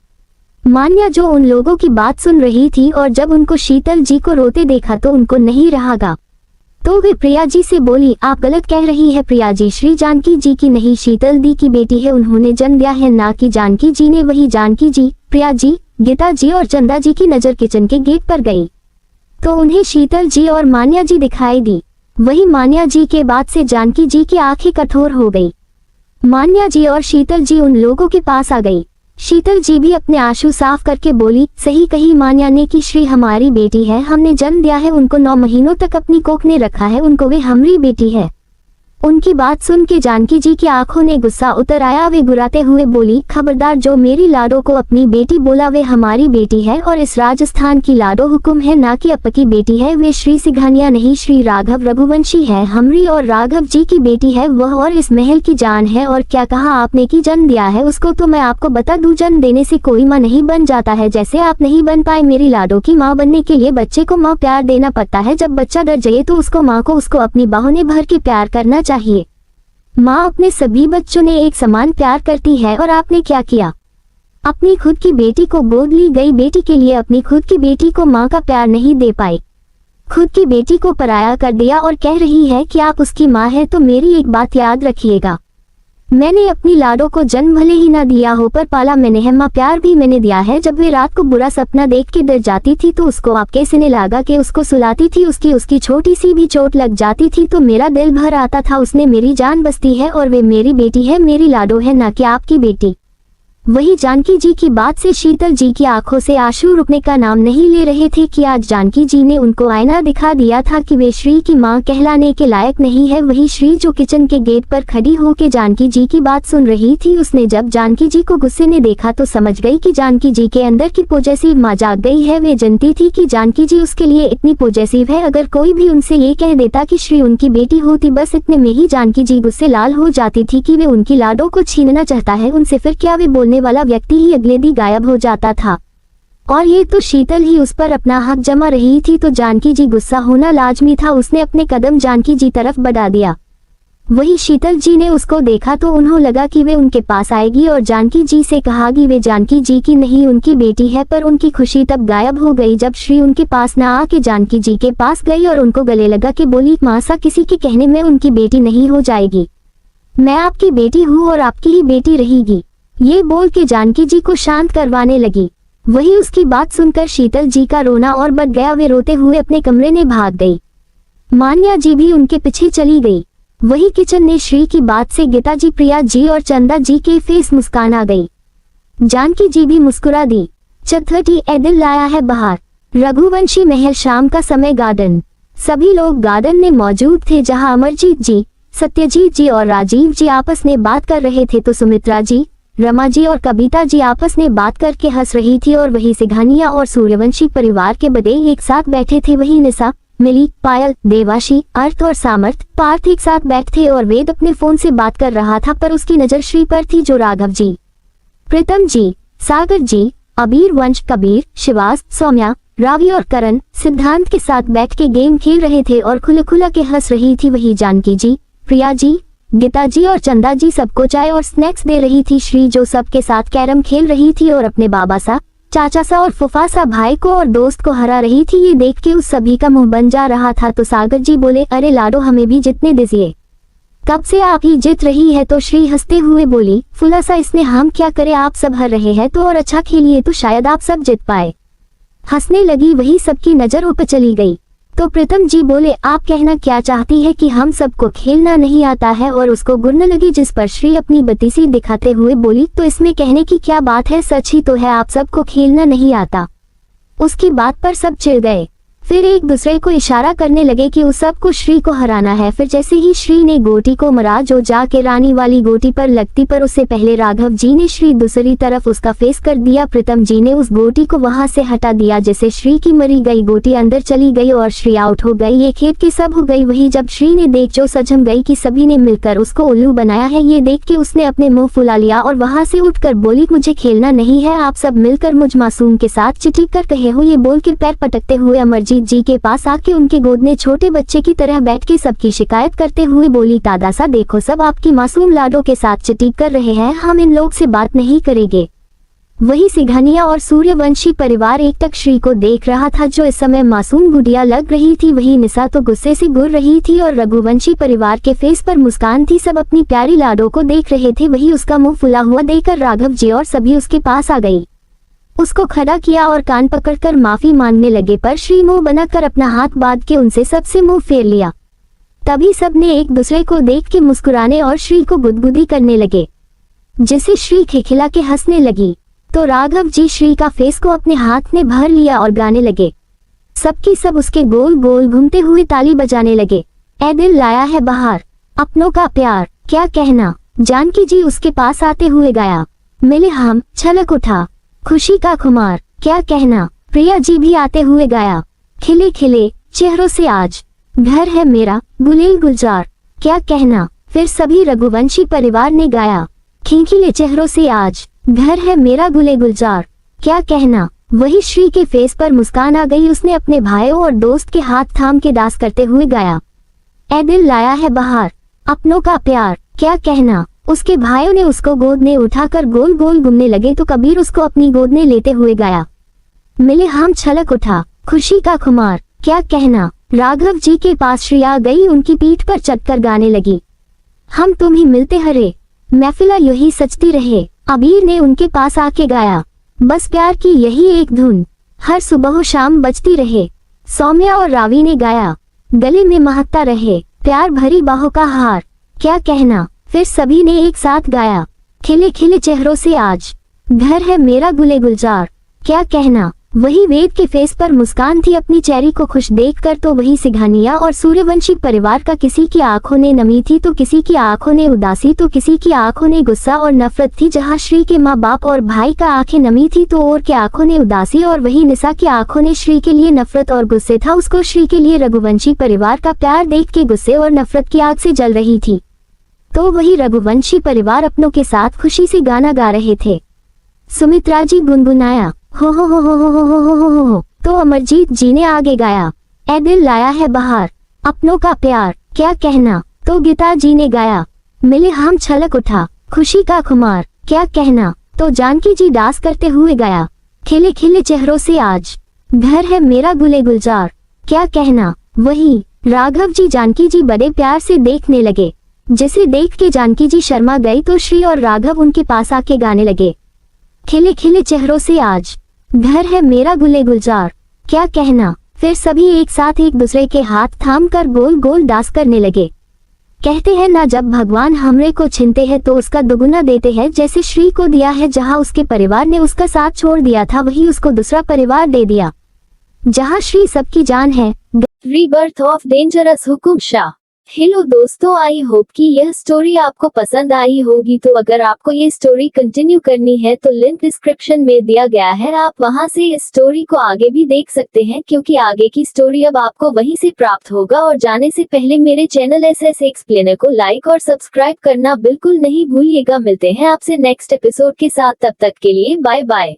मान्या जो उन लोगों की बात सुन रही थी और जब उनको शीतल जी को रोते देखा तो उनको नहीं रहा, तो वे प्रिया जी से बोली, आप गलत कह रही है प्रिया जी, श्री जानकी जी की नहीं शीतल दी की बेटी है, उन्होंने जन्म दिया है ना कि जानकी जी ने। वही जानकी जी, प्रिया जी, गीता जी और चंदा जी की नजर किचन के गेट पर गई तो उन्हें शीतल जी और मान्या जी दिखाई दी। वही मान्या जी के बाद से जानकी जी की आंखें कठोर हो गई। मान्या जी और शीतल जी उन लोगों के पास आ गई। शीतल जी भी अपने आंसू साफ करके बोली, सही कही मान्या ने कि श्री हमारी बेटी है, हमने जन्म दिया है उनको, 9 महीनों तक अपनी कोख ने रखा है उनको, वे हमारी बेटी है। उनकी बात सुन के जानकी जी की आंखों ने गुस्सा उतर आया। वे गुराते हुए बोली, खबरदार, जो मेरी लाडो को अपनी बेटी बोला वे हमारी बेटी है, और इस राजस्थान की लाडो हुक्म है ना कि आपकी बेटी है। वे श्री सिघानिया नहीं, श्री राघव रघुवंशी है, हमरी और राघव जी की बेटी है वह, और इस महल की जान है। और क्या कहा आपने कि जन्म दिया है उसको, तो मैं आपको बता दूं, जन्म देने से कोई माँ नहीं बन जाता है। जैसे आप नहीं बन पाए मेरी लाडो की माँ, बनने के लिए बच्चे को माँ प्यार देना पड़ता है। जब बच्चा डर जाए तो उसको माँ को उसको अपनी बाहों में भर के प्यार करना चाहिए। माँ अपने सभी बच्चों ने एक समान प्यार करती है, और आपने क्या किया, अपनी खुद की बेटी को गोद ली गई बेटी के लिए अपनी खुद की बेटी को माँ का प्यार नहीं दे पाई, खुद की बेटी को पराया कर दिया और कह रही है कि आप उसकी माँ है। तो मेरी एक बात याद रखिएगा, मैंने अपनी लाडो को जन्म भले ही ना दिया हो पर पाला मैंने है, माँ प्यार भी मैंने दिया है। जब वे रात को बुरा सपना देख के डर जाती थी तो उसको आपके सीने लगा के उसको सुलाती थी, उसकी छोटी सी भी चोट लग जाती थी तो मेरा दिल भर आता था, उसने मेरी जान बसती है, और वे मेरी बेटी है, मेरी लाडो है, ना कि आपकी बेटी। वही जानकी जी की बात से शीतल जी की आंखों से आंसू रुकने का नाम नहीं ले रहे थे कि आज जानकी जी ने उनको आईना दिखा दिया था कि वे श्री की मां कहलाने के लायक नहीं है। वही श्री जो किचन के गेट पर खड़ी होकर जानकी जी की बात सुन रही थी, उसने जब जानकी जी को गुस्से ने देखा तो समझ गई कि जानकी जी के अंदर की पॉजेसिव मां जाग गई है। वे जानती थी कि जानकी जी उसके लिए इतनी पॉजेसिव है, अगर कोई भी उनसे ये कह देता कि श्री उनकी बेटी होती, बस इतने में ही जानकी जी गुस्से लाल हो जाती थी कि वे उनकी लाडो को छीनना चाहता है उनसे, फिर क्या वे बोलने वाला व्यक्ति ही अगले दिन गायब हो जाता था। और ये तो शीतल ही उस पर अपना हक जमा रही थी, तो जानकी जी गुस्सा होना लाजमी था। उसने अपने कदम जानकी जी तरफ बढ़ा दिया। वही शीतल जी ने उसको देखा तो उन्हें लगा कि वे उनके पास आएगी और जानकी जी से कहागी वे जानकी जी की नहीं उनकी बेटी है, पर उनकी खुशी तब गायब हो गई जब श्री उनके पास ना आके जानकी जी के पास गई और उनको गले लगा के बोली, मासा किसी के कहने में उनकी बेटी नहीं हो जाएगी, मैं आपकी बेटी हूँ और आपकी ही बेटी रहेगी। ये बोल के जानकी जी को शांत करवाने लगी। वही उसकी बात सुनकर शीतल जी का रोना और बढ़ गया। वे रोते हुए अपने कमरे में भाग गई। मान्या जी भी उनके पीछे चली गई। वही किचन में श्री की बात से गीता जी, प्रिया जी और चंदा जी के फेस मुस्कान आ गई। जानकी जी भी मुस्कुरा दी। 4 ए दिल लाया है बहार। रघुवंशी महल, शाम का समय, गार्डन। सभी लोग गार्डन में मौजूद थे, जहां अमरजीत जी, सत्यजीत जी और राजीव जी आपस में बात कर रहे थे, तो सुमित्रा जी, रमा जी और कविता जी आपस में बात करके हंस रही थी। और वही सिघानिया और सूर्यवंशी परिवार के बड़े एक साथ बैठे थे। वही निशा, मिली, पायल, देवाशी, अर्थ और सामर्थ, पार्थ एक साथ बैठे और वेद अपने फोन से बात कर रहा था, पर उसकी नजर श्री पर थी, जो राघव जी, प्रीतम जी, सागर जी, अबीर, वंश, कबीर, शिवास, सौम्या, रावी और करण सिद्धांत के साथ बैठ के गेम खेल रहे थे और खुला खुला के हंस रही थी। वही जानकी जी, प्रिया जी, गीता जी और चंदा जी सबको चाय और स्नैक्स दे रही थी। श्री जो सबके साथ कैरम खेल रही थी और अपने बाबा सा, चाचा सा और फुफा सा भाई को और दोस्त को हरा रही थी। ये देख के उस सभी का मुंह बन जा रहा था। तो सागर जी बोले, अरे लाडो, हमें भी जीतने दीजिए, कब से आप ही जीत रही है। तो श्री हंसते हुए बोली, फुला सा, इसने हम क्या करे, आप सब हार रहे हैं तो और अच्छा खेलिए तो शायद आप सब जीत पाए। हंसने लगी। वही सबकी नजर ऊपर चली गई। तो प्रीतम जी बोले, आप कहना क्या चाहती है कि हम सबको खेलना नहीं आता है। और उसको गुर्न लगी, जिस पर श्री अपनी बतीसी दिखाते हुए बोली, तो इसमें कहने की क्या बात है, सच ही तो है, आप सबको खेलना नहीं आता। उसकी बात पर सब चिढ़ गए। फिर एक दूसरे को इशारा करने लगे कि उस सबको श्री को हराना है। फिर जैसे ही श्री ने गोटी को मारा, जो जाके रानी वाली गोटी पर लगती, पर उससे पहले राघव जी ने श्री दूसरी तरफ उसका फेस कर दिया। प्रीतम जी ने उस गोटी को वहां से हटा दिया, जैसे श्री की मरी गई गोटी अंदर चली गई और श्री आउट हो गई। ये खेत की सब हो गई। वही जब श्री ने देख जो सजम गई कि सभी ने मिलकर उसको उल्लू बनाया है, ये देख के उसने अपने मुंह फुला लिया और वहां से उठकर बोली, मुझे खेलना नहीं है, आप सब मिलकर मुझ मासूम के साथ चिटिक कर कहे हो। ये बोल के पैर पटकते हुए अमरजीत जी के पास आके उनके गोद में छोटे बच्चे की तरह बैठ के सबकी शिकायत करते हुए बोली, दादा सा देखो, सब आपकी मासूम लाडो के साथ चिटिक कर रहे हैं, हम इन लोग से बात नहीं करेंगे। वही सिघानिया और सूर्यवंशी परिवार एकटक श्री को देख रहा था, जो इस समय मासूम गुड़िया लग रही थी। वही निशा तो गुस्से से गुर रही थी और रघुवंशी परिवार के फेस पर मुस्कान थी। सब अपनी प्यारी लाडो को देख रहे थे। वही उसका मुंह फुला हुआ देखकर राघव जी और सभी उसके पास आ गई, उसको खड़ा किया और कान पकड़कर माफी मांगने लगे। पर श्री मुंह बनाकर अपना हाथ बांध के उनसे सबसे मुंह फेर लिया। तभी सबने एक दूसरे को देख के मुस्कुराने और श्री को गुदगुदी करने लगे, जिसे श्री खिलखिला के हंसने लगी। तो राघव जी श्री का फेस को अपने हाथ में भर लिया और गाने लगे। सबकी सब उसके गोल गोल घूमते हुए ताली बजाने लगे। ए दिल लाया है बहार, अपनों का प्यार, क्या कहना। जानकी जी उसके पास आते हुए गाया, मिले हम, छलक उठा, खुशी का खुमार, क्या कहना। प्रिया जी भी आते हुए गाया, खिले खिले चेहरों से आज, घर है मेरा गुलेल गुलजार, क्या कहना। फिर सभी रघुवंशी परिवार ने गाया, खिलखिले चेहरों से आज, घर है मेरा गुले गुलजार, क्या कहना। वही श्री के फेस पर मुस्कान आ गई। उसने अपने भाइयों और दोस्त के हाथ थाम के डांस करते हुए गाया, ए दिल लाया है बहार, अपनों का प्यार, क्या कहना। उसके भाइयों ने उसको गोद में उठाकर गोल गोल घूमने लगे। तो कबीर उसको अपनी गोद में लेते हुए गाया, मिले हम, छलक उठा, खुशी का खुमार, क्या कहना। राघव जी के पास श्री आ गई, उनकी पीठ पर चढ़कर गाने लगी, हम तुम ही मिलते हरे, महफिला यही सजती रहे। अबीर ने उनके पास आके गाया, बस प्यार की यही एक धुन हर सुबह शाम बजती रहे। सौम्या और रावी ने गाया, गले में महकता रहे प्यार भरी बाहों का हार, क्या कहना। फिर सभी ने एक साथ गाया, खिले खिले चेहरों से आज, घर है मेरा गुले गुलजार, क्या कहना। वही वेद के फेस पर मुस्कान थी अपनी चेहरे को खुश देखकर। तो वही सिघानिया और सूर्यवंशी परिवार का किसी की आंखों ने नमी थी, तो किसी की आंखों ने उदासी, तो किसी की आंखों ने गुस्सा और नफरत थी। जहां श्री के माँ बाप और भाई का आंखें नमी थी, तो और के आंखों ने उदासी, और वही निशा की आंखों ने श्री के लिए नफरत और गुस्से था। उसको श्री के लिए रघुवंशी परिवार का प्यार देख के गुस्से और नफरत की आग से जल रही थी। तो वही रघुवंशी परिवार अपनों के साथ खुशी से गाना गा रहे थे। सुमित्रा जी गुनगुनाया, हो हो हो हो हो हो हो हो हो हो। तो अमरजीत जी ने आगे गाया, ए दिल लाया है बहार, अपनों का प्यार, क्या कहना। तो गीता जी ने गाया, मिले हम, छलक उठा, खुशी का खुमार, क्या कहना। तो जानकी जी डांस करते हुए गाया, खिले खिले चेहरों से आज, घर है मेरा गुले गुलजार, क्या कहना। वही राघव जी जानकी जी बड़े प्यार से देखने लगे, जिसे देख के जानकी जी शर्मा गई। तो श्री और राघव उनके पास आके गाने लगे, खिले खिले चेहरों से आज, घर है मेरा गुले गुलजार, क्या कहना। फिर सभी एक साथ एक दूसरे के हाथ थाम कर गोल गोल डांस करने लगे। कहते हैं ना, जब भगवान हमरे को छीनते हैं तो उसका दुगुना देते हैं। जैसे श्री को दिया है, जहां उसके परिवार ने उसका साथ छोड़ दिया था वही उसको दूसरा परिवार दे दिया। जहां श्री सबकी जान है। Rebirth of dangerous Hukum Shah. Hello दोस्तों, आई होप कि यह स्टोरी आपको पसंद आई होगी। तो अगर आपको ये स्टोरी कंटिन्यू करनी है तो लिंक डिस्क्रिप्शन में दिया गया है, आप वहां से इस स्टोरी को आगे भी देख सकते हैं, क्योंकि आगे की स्टोरी अब आपको वहीं से प्राप्त होगा। और जाने से पहले मेरे चैनल SS एक्सप्लेनर को लाइक और सब्सक्राइब करना बिल्कुल नहीं भूलिएगा। मिलते हैं आपसे नेक्स्ट एपिसोड के साथ, तब तक के लिए बाय बाय।